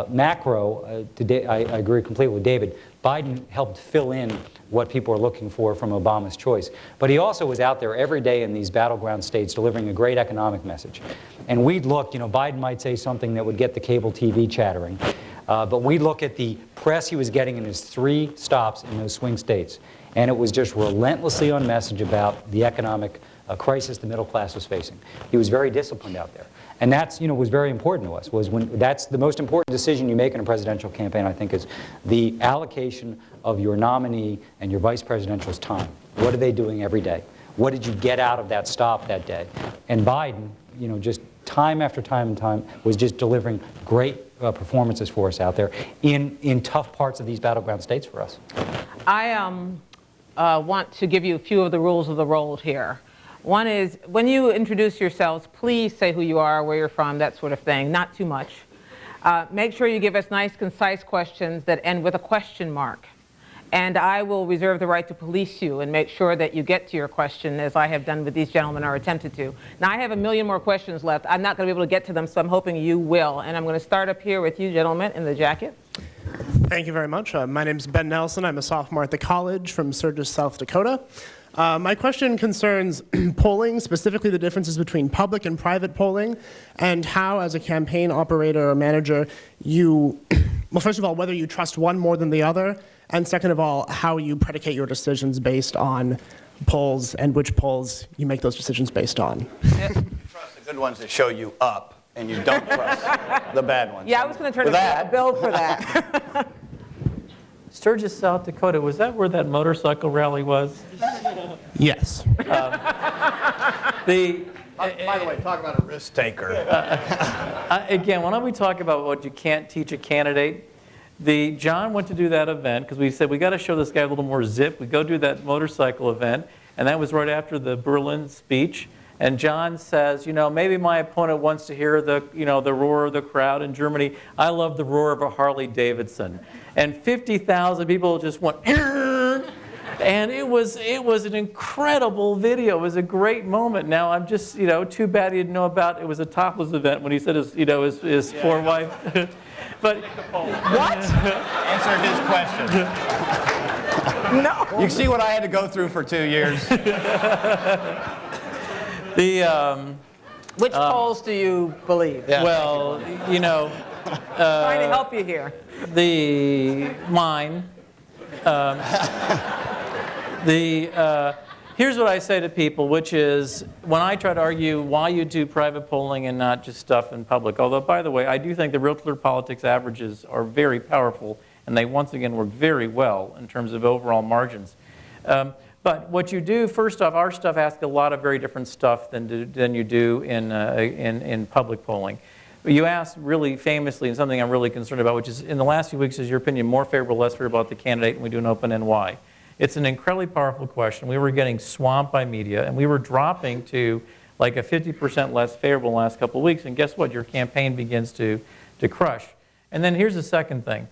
macro, I agree completely with David, Biden helped fill in what people are looking for from Obama's choice. But he also was out there every day in these battleground states delivering a great economic message. And we'd look, you know, Biden might say something that would get the cable TV chattering. But we look at the press he was getting in his 3 stops in those swing states. And it was just relentlessly on message about the economic crisis the middle class was facing. He was very disciplined out there. And that's, you know, was very important to us, was when that's the most important decision you make in a presidential campaign, I think, is the allocation of your nominee and your vice presidential's time. What are they doing every day? What did you get out of that stop that day? And Biden, you know, just time after time and time was just delivering great performances for us out there in tough parts of these battleground states for us. I want to give you a few of the rules of the road here. One is, when you introduce yourselves, please say who you are, where you're from, that sort of thing, not too much. Make sure you give us nice, concise questions that end with a question mark. And I will reserve the right to police you and make sure that you get to your question, as I have done with these gentlemen, or attempted to. Now, I have a million more questions left. I'm not going to be able to get to them, so I'm hoping you will. And I'm going to start up here with you, gentlemen, in the jacket. Thank you very much. My name is Ben Nelson. I'm a sophomore at the college from Sturgis, South Dakota. My question concerns polling, specifically the differences between public and private polling, and how, as a campaign operator or manager, you, well, first of all, whether you trust one more than the other, and second of all, how you predicate your decisions based on polls and which polls you make those decisions based on. You trust the good ones that show you up, and you don't trust the bad ones. Yeah, I was going to turn a bill for that. Sturgis, South Dakota, was that where that motorcycle rally was? Yes. By the way, talk about a risk taker. Again, when we talk about what you can't teach a candidate, John went to do that event because we said we got to show this guy a little more zip. We go do that motorcycle event, and that was right after the Berlin speech. And John says, you know, maybe my opponent wants to hear the, you know, the roar of the crowd in Germany. I love the roar of a Harley Davidson. And 50,000 people just went, and it was an incredible video. It was a great moment. Now I'm just, you know, too bad he didn't know about it was a topless event when he said his, you know, his poor wife. But What? Answer his question. No. You see what I had to go through for 2 years. Which polls do you believe? Yeah. well, you know, Trying to help you here. Mine. Here's what I say to people, which is when I try to argue why you do private polling and not just stuff in public. Although, by the way, I do think the Real Clear Politics averages are very powerful, and they once again work very well in terms of overall margins. But what you do, first off, our stuff asks a lot of very different stuff than you do in public polling. You asked really famously, and something I'm really concerned about, which is in the last few weeks, is your opinion more favorable, less favorable about the candidate, and we do an open end why? It's an incredibly powerful question. We were getting swamped by media, and we were dropping to like a 50% less favorable in the last couple of weeks, and guess what? Your campaign begins to crush. And then here's the second thing.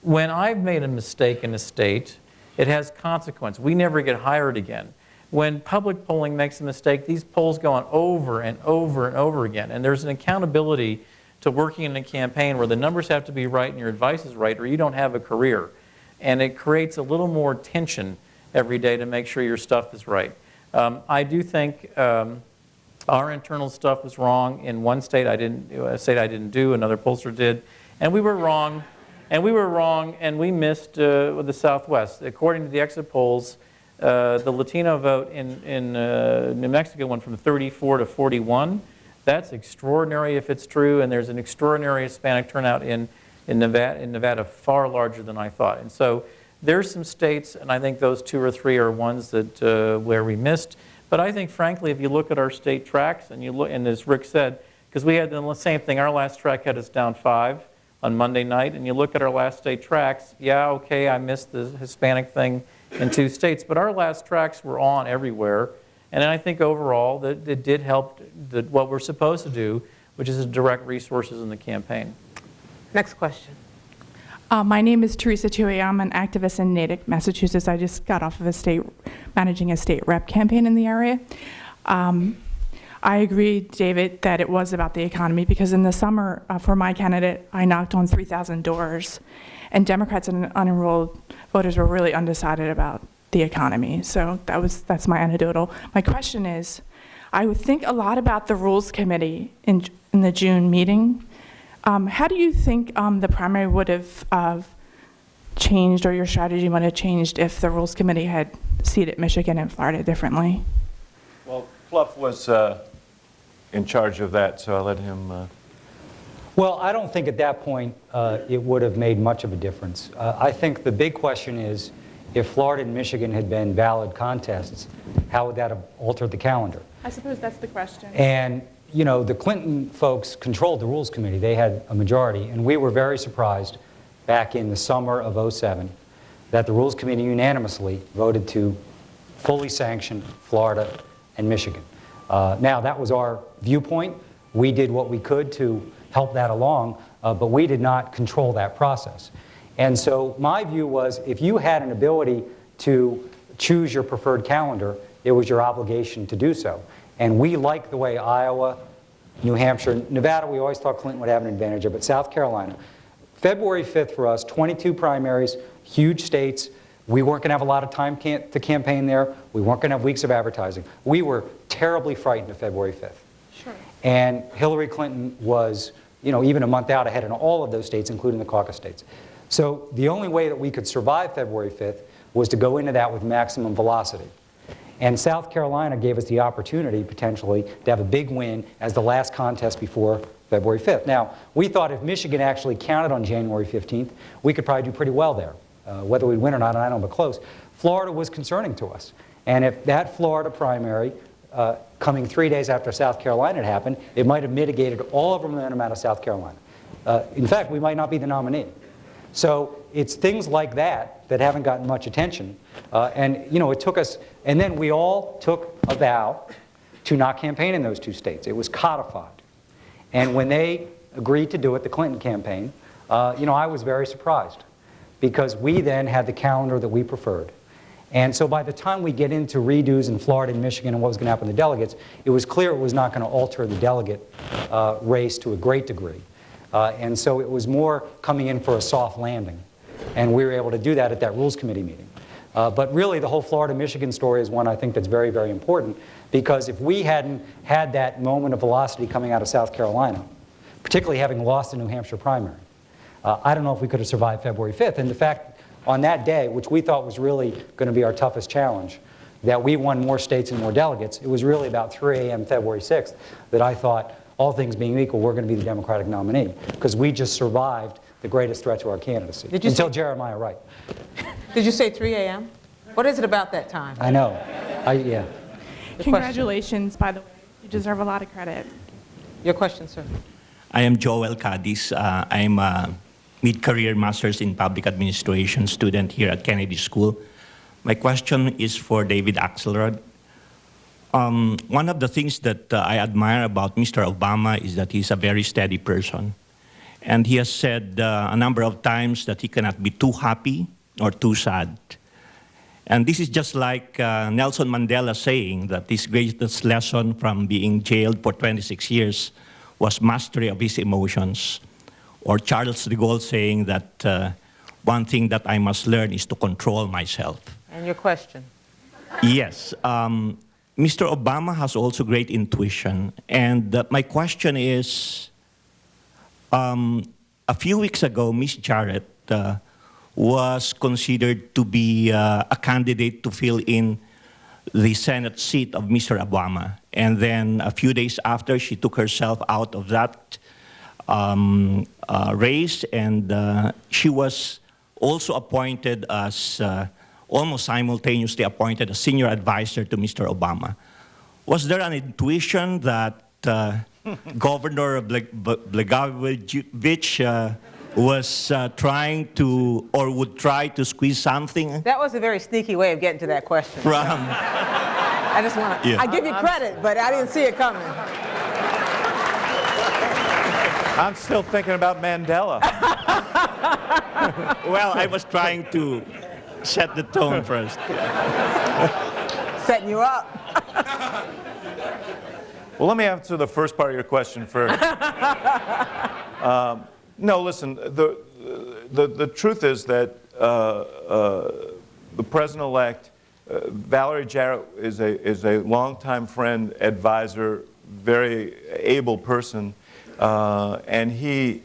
When I've made a mistake in a state, it has consequence. We never get hired again. When public polling makes a mistake, these polls go on over and over and over again, and there's an accountability to working in a campaign where the numbers have to be right and your advice is right, or you don't have a career. And it creates a little more tension every day to make sure your stuff is right. I do think our internal stuff was wrong in one state. A state I didn't do, another pollster did, and we were wrong. And we missed the Southwest. According to the exit polls, the Latino vote in New Mexico went from 34 to 41. That's extraordinary if it's true, and there's an extraordinary Hispanic turnout in Nevada, far larger than I thought. And so there's some states, and I think those 2 or 3 are ones that where we missed. But I think, frankly, if you look at our state tracks, and you look, and as Rick said, because we had the same thing, our last track had us down 5 on Monday night, and you look at our last state tracks, yeah, okay, I missed the Hispanic thing in 2 states, but our last tracks were on everywhere. And I think overall that it did help what we're supposed to do, which is to direct resources in the campaign. Next question. My name is Teresa Tui. I'm an activist in Natick, Massachusetts. I just got off of managing a state rep campaign in the area. I agree, David, that it was about the economy, because in the summer, for my candidate, I knocked on 3,000 doors, and Democrats and unenrolled voters were really undecided about the economy. So that's my anecdotal. My question is, I would think a lot about the Rules Committee in the June meeting. How do you think the primary would have changed, or your strategy might have changed, if the Rules Committee had seated Michigan and Florida differently? Well, Plouffe was in charge of that, so I'll let him... Well, I don't think at that point it would have made much of a difference. I think the big question is, if Florida and Michigan had been valid contests, how would that have altered the calendar? I suppose that's the question. And, you know, the Clinton folks controlled the Rules Committee. They had a majority, and we were very surprised back in the summer of '07 that the Rules Committee unanimously voted to fully sanction Florida and Michigan. Now, that was our viewpoint. We did what we could to help that along, but we did not control that process. And so my view was, if you had an ability to choose your preferred calendar, it was your obligation to do so. And we liked the way Iowa, New Hampshire, Nevada, we always thought Clinton would have an advantage of, but South Carolina. February 5th for us, 22 primaries, huge states. We weren't going to have a lot of time to campaign there. We weren't going to have weeks of advertising. We were terribly frightened of February 5th. Sure. And Hillary Clinton was, you know, even a month out ahead in all of those states, including the caucus states. So the only way that we could survive February 5th was to go into that with maximum velocity. And South Carolina gave us the opportunity, potentially, to have a big win as the last contest before February 5th. Now, we thought if Michigan actually counted on January 15th, we could probably do pretty well there. Whether we'd win or not, I don't know, but close. Florida was concerning to us. And if that Florida primary, coming 3 days after South Carolina had happened, it might have mitigated all of the momentum out of South Carolina. In fact, we might not be the nominee. So it's things like that that haven't gotten much attention. And, you know, it took us, and then we all took a vow to not campaign in those 2 states. It was codified. And when they agreed to do it, the Clinton campaign, you know, I was very surprised, because we then had the calendar that we preferred. And so by the time we get into redos in Florida and Michigan and what was going to happen to delegates, it was clear it was not going to alter the delegate race to a great degree. And so it was more coming in for a soft landing. And we were able to do that at that Rules Committee meeting. But really, the whole Florida-Michigan story is one I think that's very, very important, because if we hadn't had that moment of velocity coming out of South Carolina, particularly having lost the New Hampshire primary, I don't know if we could have survived February 5th. And the fact, on that day, which we thought was really going to be our toughest challenge, that we won more states and more delegates, it was really about 3 a.m. February 6th that I thought, all things being equal, we're going to be the Democratic nominee, because we just survived the greatest threat to our candidacy, until Jeremiah Wright. Did you say 3 a.m.? What is it about that time? I know. Yeah. Congratulations, by the way. You deserve a lot of credit. Your question, sir. I am Joel Cadiz. I'm a mid-career master's in public administration student here at Kennedy School. My question is for David Axelrod. One of the things that I admire about Mr. Obama is that he's a very steady person. And he has said a number of times that he cannot be too happy or too sad. And this is just like Nelson Mandela saying that his greatest lesson from being jailed for 26 years was mastery of his emotions. Or Charles de Gaulle saying that one thing that I must learn is to control myself. And your question? Yes. Mr. Obama has also great intuition. And my question is, a few weeks ago, Ms. Jarrett was considered to be a candidate to fill in the Senate seat of Mr. Obama. And then a few days after, she took herself out of that race, and she was also appointed as, almost simultaneously appointed as senior advisor to Mr. Obama. Was there an intuition that Governor Blagojevich was trying to, or would try to squeeze something? That was a very sneaky way of getting to that question. I just want to, Yeah. I give you credit, but I didn't see it coming. I'm still thinking about Mandela. Well, I was trying to set the tone first. Setting you up. Well, let me answer the first part of your question first. No, listen, the truth is that the president-elect, Valerie Jarrett, is a longtime friend, advisor, very able person, and his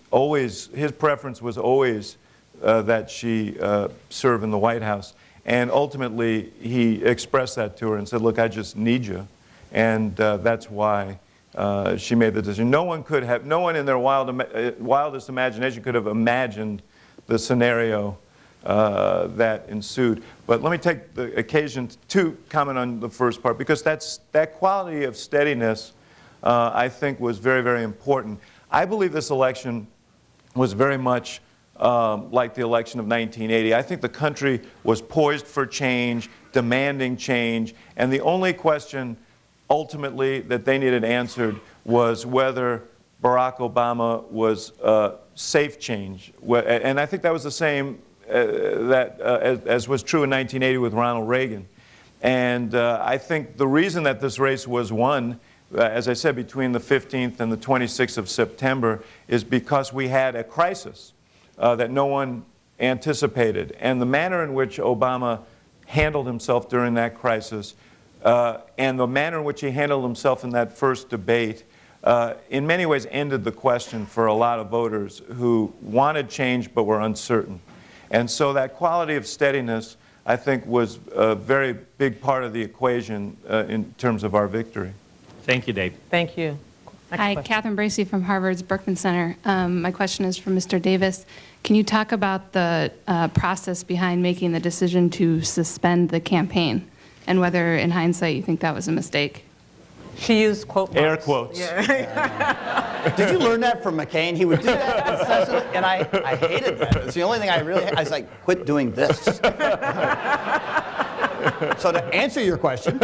preference was always that she serve in the White House. And ultimately, he expressed that to her and said, look, I just need you. And that's why she made the decision. No one in their wildest imagination could have imagined the scenario that ensued. But let me take the occasion to comment on the first part, because that quality of steadiness, I think, was very, very important. I believe this election was very much like the election of 1980. I think the country was poised for change, demanding change, and the only question ultimately that they needed answered was whether Barack Obama was safe change. And I think that was the same as was true in 1980 with Ronald Reagan. And I think the reason that this race was won, as I said, between the 15th and the 26th of September, is because we had a crisis that no one anticipated. And the manner in which Obama handled himself during that crisis, and the manner in which he handled himself in that first debate, in many ways ended the question for a lot of voters who wanted change but were uncertain. And so that quality of steadiness, I think, was a very big part of the equation in terms of our victory. Thank you, Dave. Thank you. Next Hi, question. Catherine Bracey from Harvard's Berkman Center. My question is for Mr. Davis. Can you talk about the process behind making the decision to suspend the campaign, and whether, in hindsight, you think that was a mistake? She used quote marks. Air quotes. Yeah. Did you learn that from McCain? He would do that incessantly, and I hated that. It's the only thing I was like, quit doing this. So to answer your question,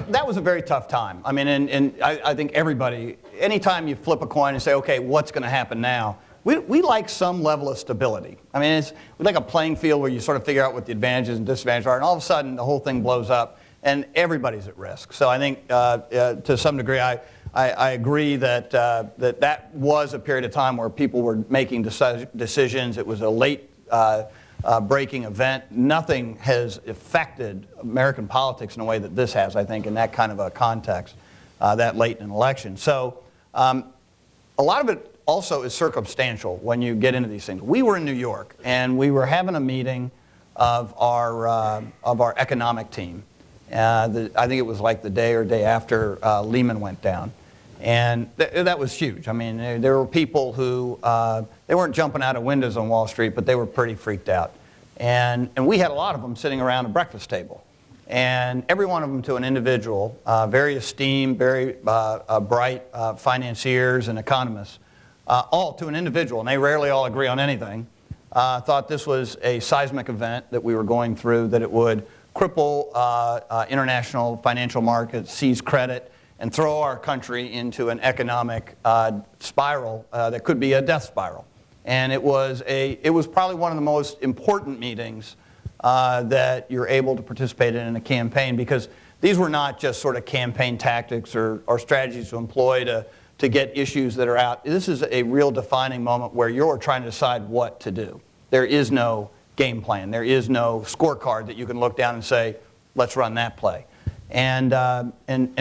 that was a very tough time. I mean, and I think everybody, anytime you flip a coin and say, okay, what's going to happen now? We like some level of stability. I mean, we like a playing field where you sort of figure out what the advantages and disadvantages are, and all of a sudden the whole thing blows up, and everybody's at risk. So I think, to some degree, I agree that that was a period of time where people were making decisions. It was a late breaking event. Nothing has affected American politics in a way that this has, I think, in that kind of a context, that late in an election. So a lot of it also is circumstantial when you get into these things. We were in New York, and we were having a meeting of our economic team. I think it was like the day or day after Lehman went down. And that was huge. I mean, there were people who, they weren't jumping out of windows on Wall Street, but they were pretty freaked out. And we had a lot of them sitting around a breakfast table. and every one of them to an individual, very esteemed, very bright financiers and economists, all to an individual, and they rarely all agree on anything, thought this was a seismic event that we were going through, that it would cripple international financial markets, seize credit, and throw our country into an economic spiral that could be a death spiral. And it was probably one of the most important meetings that you're able to participate in a campaign, because these were not just sort of campaign tactics or strategies to employ to get issues that are out. This is a real defining moment where you're trying to decide what to do. There is no game plan. There is no scorecard that you can look down and say, let's run that play. And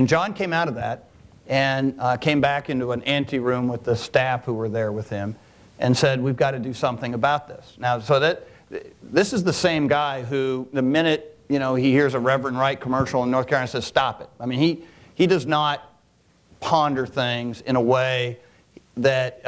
John came out of that and came back into an ante room with the staff who were there with him and said, we've got to do something about this. Now, this is the same guy who, the minute he hears a Reverend Wright commercial in North Carolina, says, stop it. I mean, he does not ponder things in a way that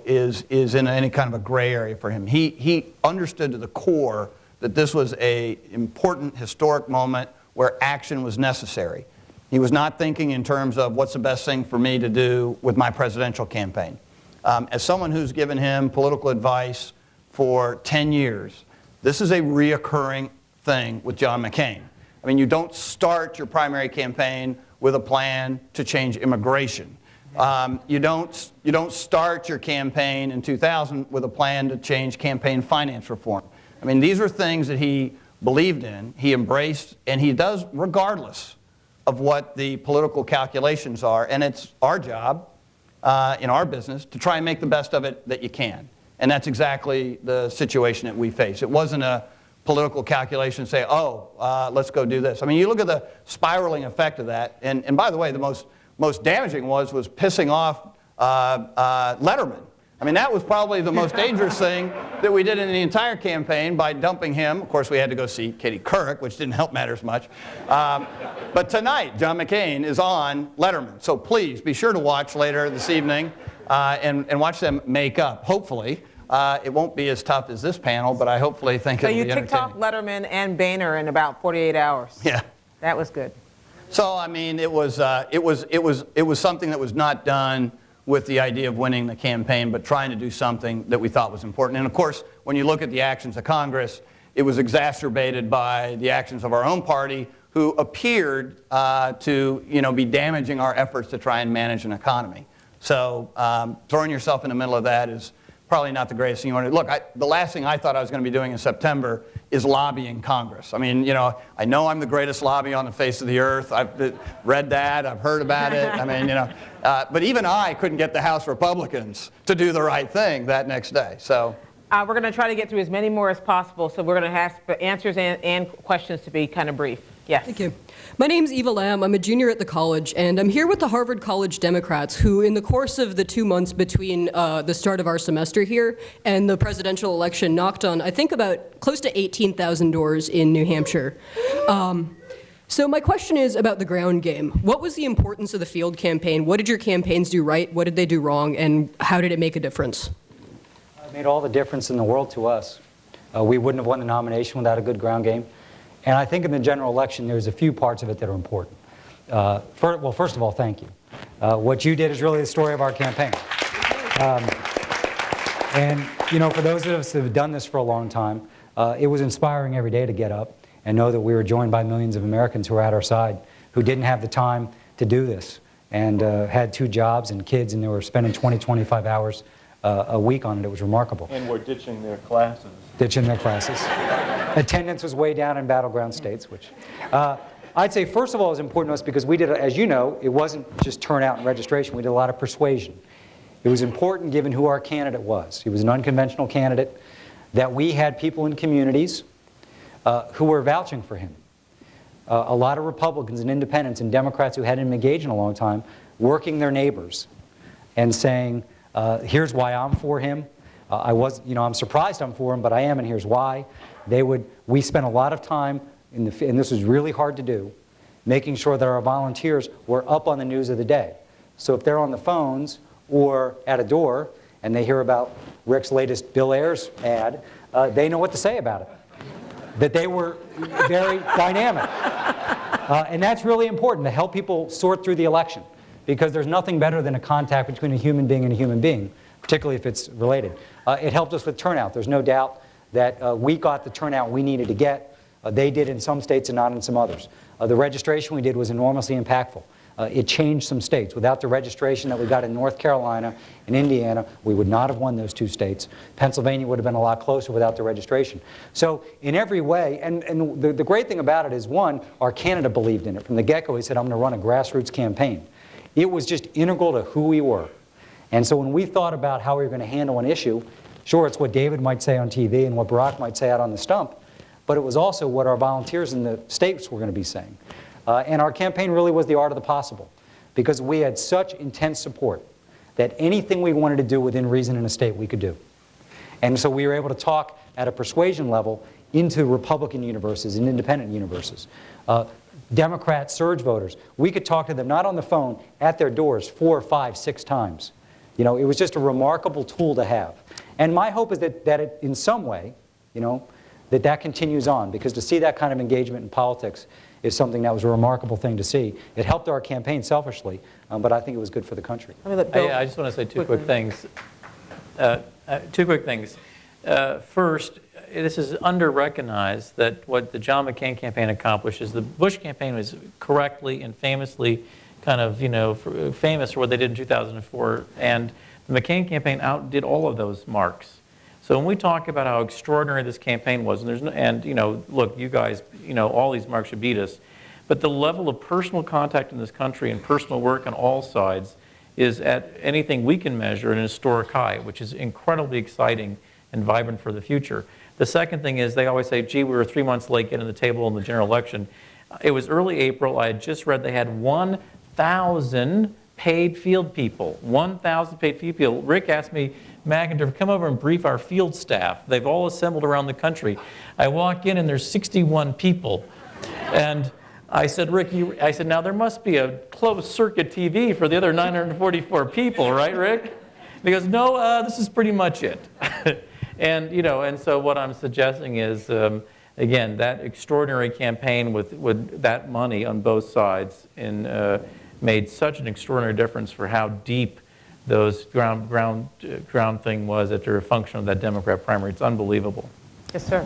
is in any kind of a gray area for him. He understood to the core that this was an important historic moment where action was necessary. He was not thinking in terms of what's the best thing for me to do with my presidential campaign. As someone who's given him political advice for 10 years, this is a reoccurring thing with John McCain. I mean, you don't start your primary campaign with a plan to change immigration. You don't start your campaign in 2000 with a plan to change campaign finance reform. I mean, these are things that he believed in, he embraced, and he does regardless of what the political calculations are. And it's our job in our business to try and make the best of it that you can. And that's exactly the situation that we face. It wasn't a political calculation, say, let's go do this. I mean, you look at the spiraling effect of that, and by the way, the most damaging was pissing off Letterman. I mean, that was probably the most dangerous thing that we did in the entire campaign by dumping him. Of course, we had to go see Katie Couric, which didn't help matters much. But tonight, John McCain is on Letterman. So please be sure to watch later this evening and watch them make up. Hopefully, it won't be as tough as this panel, but I hopefully think it'll be entertaining. So you ticked off Letterman and Boehner in about 48 hours. Yeah. That was good. So, I mean, it was something that was not done with the idea of winning the campaign, but trying to do something that we thought was important. And of course, when you look at the actions of Congress, it was exacerbated by the actions of our own party, who appeared to be damaging our efforts to try and manage an economy. So throwing yourself in the middle of that is probably not the greatest thing you want to do. Look, the last thing I thought I was going to be doing in September is lobbying Congress. I mean, I know I'm the greatest lobby on the face of the earth. I've read that. I've heard about it. I mean, but even I couldn't get the House Republicans to do the right thing that next day. So we're going to try to get through as many more as possible. So we're going to ask the answers and questions to be kind of brief. Yes. Thank you. My name's Eva Lamb. I'm a junior at the college, and I'm here with the Harvard College Democrats, who in the course of the 2 months between the start of our semester here and the presidential election knocked on, I think, about close to 18,000 doors in New Hampshire. So my question is about the ground game. What was the importance of the field campaign? What did your campaigns do right? What did they do wrong? And how did it make a difference? It made all the difference in the world to us. We wouldn't have won the nomination without a good ground game. And I think in the general election, there's a few parts of it that are important. Well, first of all, thank you. What you did is really the story of our campaign. And, for those of us that have done this for a long time, it was inspiring every day to get up and know that we were joined by millions of Americans who were at our side, who didn't have the time to do this, and had 2 jobs and kids, and they were spending 20, 25 hours a week on it. It was remarkable. And were ditching their classes. Ditching their classes. Attendance was way down in battleground states, which I'd say first of all is important to us because we did, as you know, it wasn't just turnout and registration. We did a lot of persuasion. It was important given who our candidate was. He was an unconventional candidate, that we had people in communities who were vouching for him. A lot of Republicans and independents and Democrats who hadn't been engaged in a long time, working their neighbors and saying, here's why I'm for him. I'm surprised I'm for him, but I am, and here's why. We spent a lot of time, and this was really hard to do, making sure that our volunteers were up on the news of the day. So if they're on the phones or at a door and they hear about Rick's latest Bill Ayers ad, they know what to say about it. that they were very dynamic. And that's really important, to help people sort through the election, because there's nothing better than a contact between a human being and a human being, particularly if it's related. It helped us with turnout. There's no doubt that we got the turnout we needed to get. They did in some states and not in some others. The registration we did was enormously impactful. It changed some states. Without the registration that we got in North Carolina and Indiana, we would not have won those 2 states. Pennsylvania would have been a lot closer without the registration. So in every way, and the great thing about it is, one, our candidate believed in it. From the get-go, he said, I'm going to run a grassroots campaign. It was just integral to who we were. And so when we thought about how we were going to handle an issue, sure, it's what David might say on TV and what Barack might say out on the stump, but it was also what our volunteers in the states were going to be saying. And our campaign really was the art of the possible, because we had such intense support that anything we wanted to do within reason in a state, we could do. And so we were able to talk at a persuasion level into Republican universes and independent universes. Democrat surge voters, we could talk to them not on the phone, at their doors 4, 5, 6 times. You know, it was just a remarkable tool to have. And my hope is that it, in some way, you know, that continues on, because to see that kind of engagement in politics is something that was a remarkable thing to see. It helped our campaign selfishly, but I think it was good for the country. I just want to say 2 quick things. 2 quick things. First, this is under-recognized that what the John McCain campaign accomplished is the Bush campaign was correctly and famously kind of, you know, famous for what they did in 2004, and the McCain campaign outdid all of those marks. So when we talk about how extraordinary this campaign was, and there's no, and you know, look, you guys, you know, all these marks should beat us, but the level of personal contact in this country and personal work on all sides is at anything we can measure an historic high, which is incredibly exciting and vibrant for the future. The second thing is, they always say, gee, we were 3 months late getting the table in the general election. It was early April. I had just read they had 1,000 paid field people. 1,000 paid field people. Rick asked me, McIntyre, come over and brief our field staff. They've all assembled around the country. I walk in and there's 61 people. And I said, Rick, I said, now there must be a closed circuit TV for the other 944 people, right, Rick? Because no, this is pretty much it. And, you know, and so what I'm suggesting is, again, that extraordinary campaign with that money on both sides made such an extraordinary difference for how deep those ground thing was after a function of that Democrat primary. It's unbelievable. Yes, sir.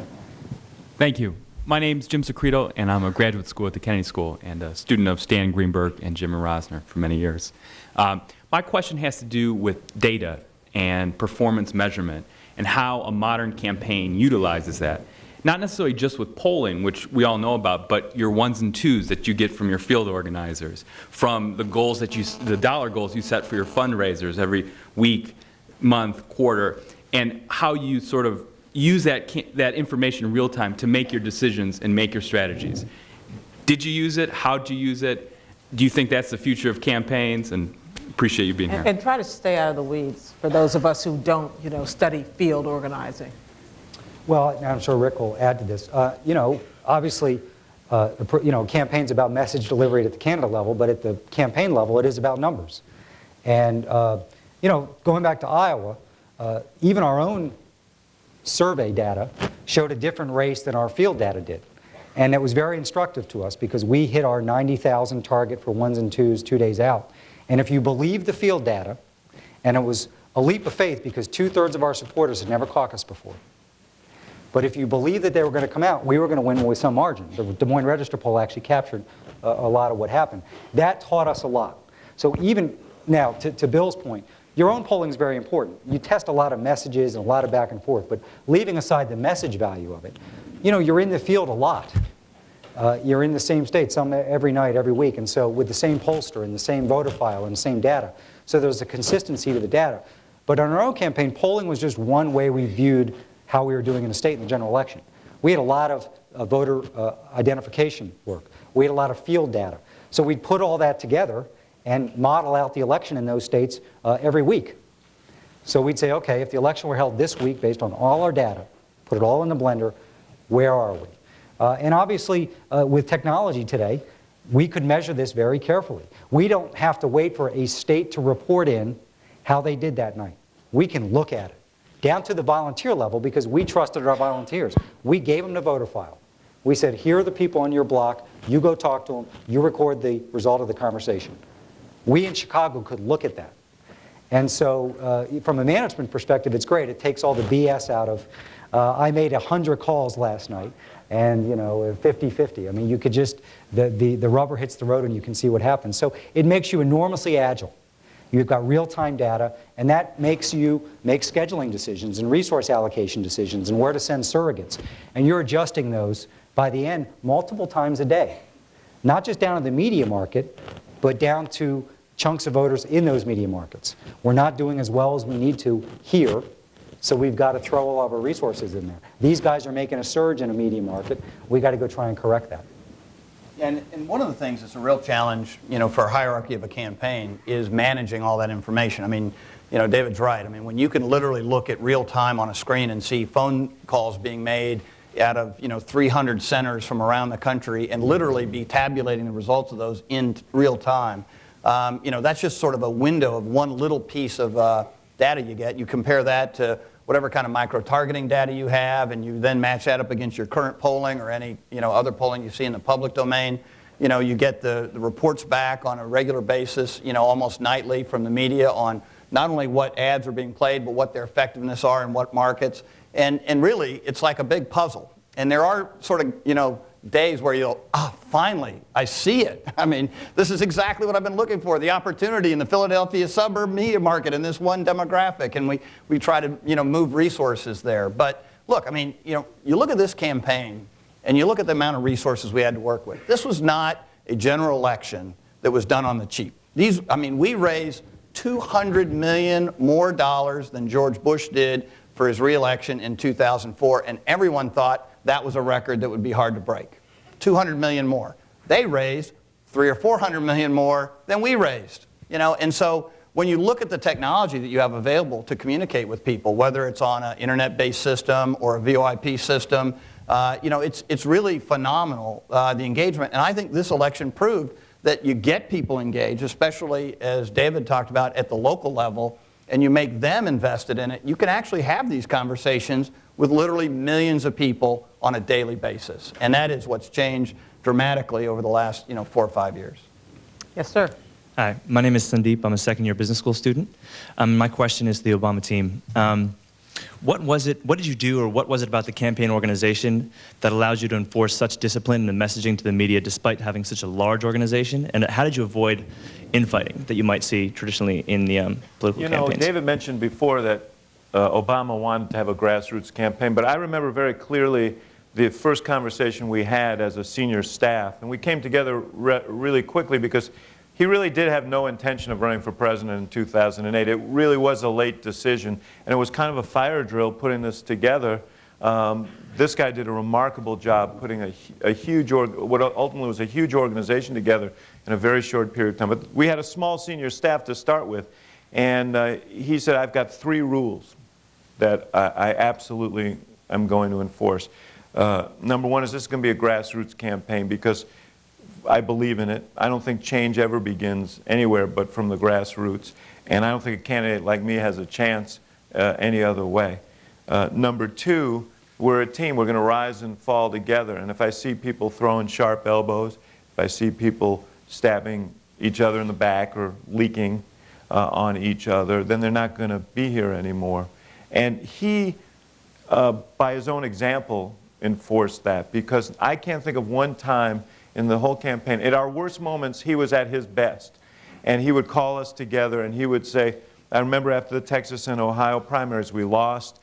Thank you. My name's Jim Secreto, and I'm a graduate school at the Kennedy School and a student of Stan Greenberg and Jimmy Rosner for many years. My question has to do with data and performance measurement and how a modern campaign utilizes that. Not necessarily just with polling, which we all know about, but your 1s and 2s that you get from your field organizers, from the goals that the dollar goals you set for your fundraisers every week, month, quarter, and how you sort of use that information in real time to make your decisions and make your strategies. Did you use it? How did you use it? Do you think that's the future of campaigns? And appreciate you being here. And try to stay out of the weeds for those of us who don't, you know, study field organizing. Well, I'm sure Rick will add to this. You know, obviously, you know, campaign's about message delivery at the candidate level, but at the campaign level, it is about numbers. And, you know, going back to Iowa, even our own survey data showed a different race than our field data did. And it was very instructive to us because we hit our 90,000 target for 1s and 2s 2 days out. And if you believe the field data, and it was a leap of faith because 2/3 of our supporters had never caucused before. But if you believe that they were going to come out, we were going to win with some margin. The Des Moines Register poll actually captured a lot of what happened. That taught us a lot. So even now, to Bill's point, your own polling is very important. You test a lot of messages and a lot of back and forth, but leaving aside the message value of it, you know, you're in the field a lot. You're in the same state every night, every week, and so with the same pollster and the same voter file and the same data. So there's a consistency to the data. But on our own campaign, polling was just one way we viewed how we were doing in the state in the general election. We had a lot of voter identification work. We had a lot of field data. So we'd put all that together and model out the election in those states every week. So we'd say, okay, if the election were held this week based on all our data, put it all in the blender, where are we? And obviously, with technology today, we could measure this very carefully. We don't have to wait for a state to report in how they did that night. We can look at it. down to the volunteer level, because we trusted our volunteers. We gave them the voter file. We said, here are the people on your block, you go talk to them, you record the result of the conversation. We in Chicago could look at that. And so from a management perspective, it's great. It takes all the BS out of, I made 100 calls last night, and 50-50. I mean, you could just, the rubber hits the road and you can see what happens. So it makes you enormously agile. You've got real-time data, and that makes you make scheduling decisions and resource allocation decisions and where to send surrogates. And you're adjusting those, by the end, multiple times a day. Not just down to the media market, but down to chunks of voters in those media markets. We're not doing as well as we need to here, so we've got to throw all of our resources in there. These guys are making a surge in a media market. We've got to go try and correct that. And one of the things that's a real challenge, for a hierarchy of a campaign is managing all that information. I mean, David's right. I mean, when you can literally look at real time on a screen and see phone calls being made out of 300 centers from around the country and literally be tabulating the results of those in real time, that's just sort of a window of one little piece of data you get. You compare that to whatever kind of micro-targeting data you have, and you then match that up against your current polling or any other polling you see in the public domain. You get the reports back on a regular basis, almost nightly from the media on not only what ads are being played, but what their effectiveness are in what markets. And really, it's like a big puzzle. And there are sort of, days where you'll, finally, I see it. I mean, this is exactly what I've been looking for, the opportunity in the Philadelphia suburb media market in this one demographic, and we try to, move resources there. But look, I mean, you look at this campaign, and you look at the amount of resources we had to work with. This was not a general election that was done on the cheap. We raised $200 million more than George Bush did for his re-election in 2004, and everyone thought that was a record that would be hard to break. 200 million more. They raised 300 or 400 million more than we raised. And so when you look at the technology that you have available to communicate with people, whether it's on an internet-based system or a VoIP system, it's really phenomenal, the engagement. And I think this election proved that you get people engaged, especially as David talked about at the local level, and you make them invested in it. You can actually have these conversations with literally millions of people on a daily basis. And that is what's changed dramatically over the last 4 or 5 years. Yes, sir. Hi, my name is Sandeep. I'm a second-year business school student. My question is to the Obama team. What did you do, or what was it about the campaign organization that allows you to enforce such discipline and messaging to the media despite having such a large organization? And how did you avoid infighting that you might see traditionally in the political campaigns? David mentioned before that Obama wanted to have a grassroots campaign, but I remember very clearly the first conversation we had as a senior staff, and we came together really quickly because he really did have no intention of running for president in 2008. It really was a late decision, and it was kind of a fire drill putting this together. This guy did a remarkable job putting what ultimately was a huge organization together in a very short period of time. But we had a small senior staff to start with, and he said, I've got 3 rules that I absolutely am going to enforce. Number 1 is this is going to be a grassroots campaign because I believe in it. I don't think change ever begins anywhere but from the grassroots, and I don't think a candidate like me has a chance any other way. Number 2, we're a team. We're going to rise and fall together, and if I see people throwing sharp elbows, if I see people stabbing each other in the back or leaking on each other, then they're not going to be here anymore. And he, by his own example, enforced that, because I can't think of one time in the whole campaign. At our worst moments, he was at his best. And he would call us together and he would say, I remember after the Texas and Ohio primaries, we lost.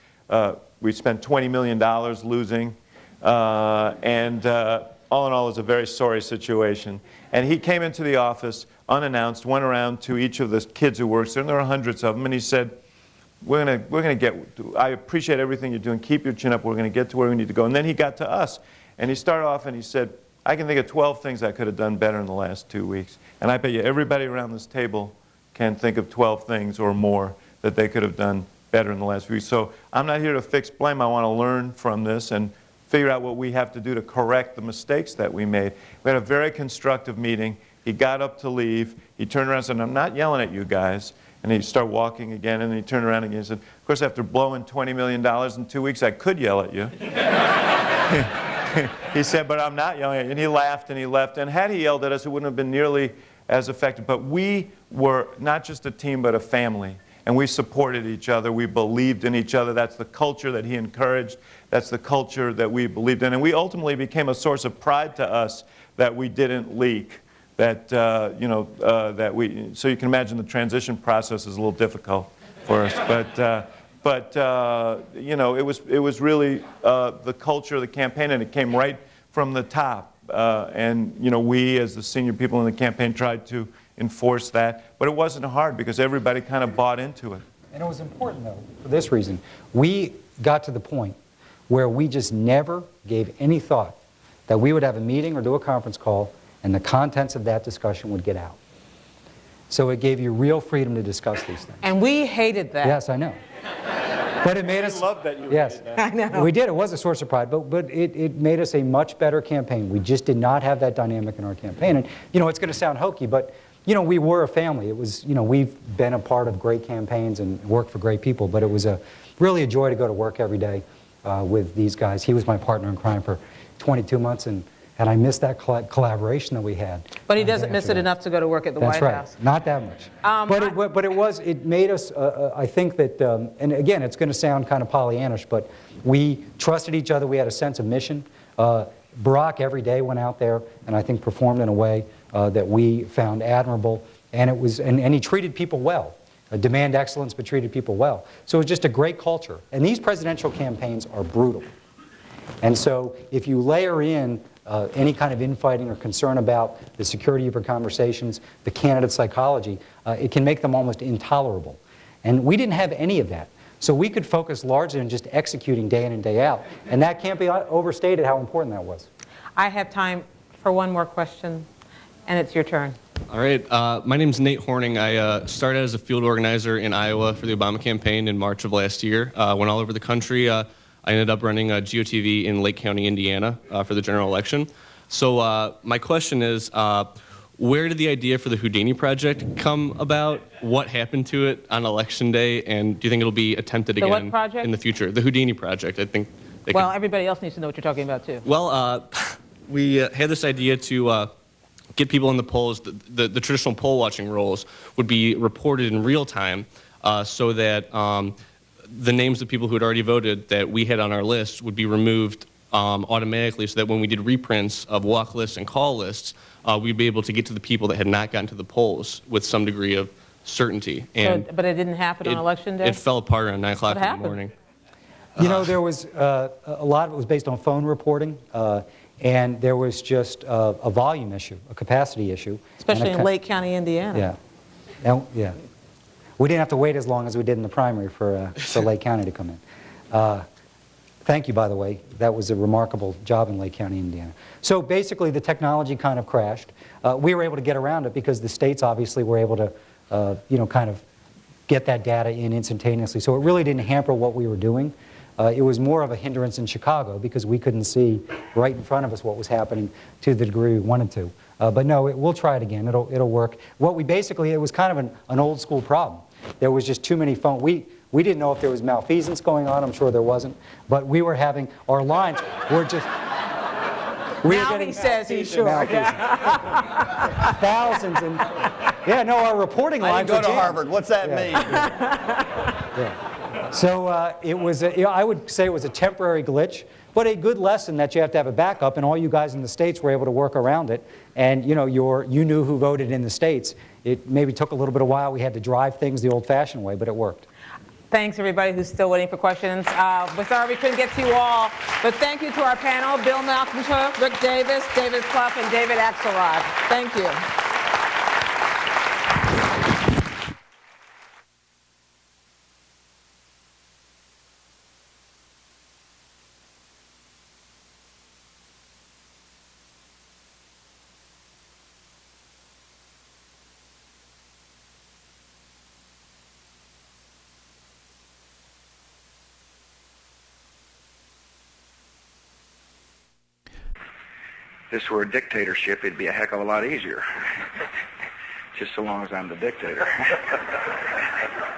We spent $20 million losing. All in all, it was a very sorry situation. And he came into the office unannounced, went around to each of the kids who works there, and there were hundreds of them, and he said, we're going to get, I appreciate everything you're doing. Keep your chin up. We're going to get to where we need to go. And then he got to us. And he started off and he said, I can think of 12 things I could have done better in the last 2 weeks. And I bet you everybody around this table can think of 12 things or more that they could have done better in the last few weeks. So I'm not here to fix blame. I want to learn from this and figure out what we have to do to correct the mistakes that we made. We had a very constructive meeting. He got up to leave. He turned around and said, I'm not yelling at you guys. And he'd start walking again, and then he'd turn around again and said, of course, after blowing $20 million in 2 weeks, I could yell at you. He said, but I'm not yelling at you. And he laughed and he left. And had he yelled at us, it wouldn't have been nearly as effective. But we were not just a team, but a family. And we supported each other. We believed in each other. That's the culture that he encouraged. That's the culture that we believed in. And we ultimately became a source of pride to us that we didn't leak. That, so you can imagine the transition process is a little difficult for us. But it was really the culture of the campaign, and it came right from the top. And we, as the senior people in the campaign, tried to enforce that. But it wasn't hard because everybody kind of bought into it. And it was important, though, for this reason. We got to the point where we just never gave any thought that we would have a meeting or do a conference call and the contents of that discussion would get out. So it gave you real freedom to discuss these things. And we hated that. Yes, I know. But it made us... I love that you yes, hated that. I know. We did. It was a source of pride, but it made us a much better campaign. We just did not have that dynamic in our campaign. And, it's going to sound hokey, but, we were a family. It was, we've been a part of great campaigns and worked for great people, but it was really a joy to go to work every day with these guys. He was my partner in crime for 22 months, and I miss that collaboration that we had. But he doesn't miss it enough to go to work at the White House. That's right. Not that much. It made us, I think that, and again, it's going to sound kind of Pollyannish, but we trusted each other. We had a sense of mission. Barack every day went out there and I think performed in a way that we found admirable. And it was, and he treated people well. Demand excellence, but treated people well. So it was just a great culture. And these presidential campaigns are brutal. And so if you layer in any kind of infighting or concern about the security of your conversations, the candidate psychology, it can make them almost intolerable. And we didn't have any of that. So we could focus largely on just executing day in and day out. And that can't be overstated how important that was. I have time for one more question, and it's your turn. All right. My name is Nate Horning. I started as a field organizer in Iowa for the Obama campaign in March of last year. Went all over the country. I ended up running a GOTV in Lake County, Indiana for the general election. So my question is, where did the idea for the Houdini Project come about? What happened to it on Election Day? And do you think it'll be attempted again in the future? The Houdini Project, I think. Well, everybody else needs to know what you're talking about, too. Well, we had this idea to get people in the polls. The traditional poll watching roles would be reported in real time so that the names of people who had already voted that we had on our list would be removed automatically, so that when we did reprints of walk lists and call lists, we'd be able to get to the people that had not gotten to the polls with some degree of certainty. And but it didn't happen on Election Day? It fell apart around 9 o'clock in the morning. There was a lot of it was based on phone reporting, and there was just a volume issue, a capacity issue. Especially in Lake County, Indiana. Yeah. We didn't have to wait as long as we did in the primary for Lake County to come in. Thank you, by the way. That was a remarkable job in Lake County, Indiana. So basically, the technology kind of crashed. We were able to get around it because the states obviously were able to, kind of get that data in instantaneously. So it really didn't hamper what we were doing. It was more of a hindrance in Chicago because we couldn't see right in front of us what was happening to the degree we wanted to. But no, we'll try it again. It'll work. It was kind of an old school problem. There was just too many phones. We didn't know if there was malfeasance going on. I'm sure there wasn't. But we were having, our lines were just... Now he says he's sure. Thousands and... Yeah, no, our reporting lines I didn't go to Harvard. What's that mean? Yeah. So it was, I would say it was a temporary glitch, but a good lesson that you have to have a backup, and all you guys in the States were able to work around it. And you knew who voted in the States. It maybe took a little bit of while. We had to drive things the old-fashioned way, but it worked. Thanks, everybody who's still waiting for questions. We're sorry we couldn't get to you all, but thank you to our panel, Bill McIntyre, Rick Davis, David Plouffe, and David Axelrod. Thank you. If this were a dictatorship, it'd be a heck of a lot easier. Just so long as I'm the dictator. Okay.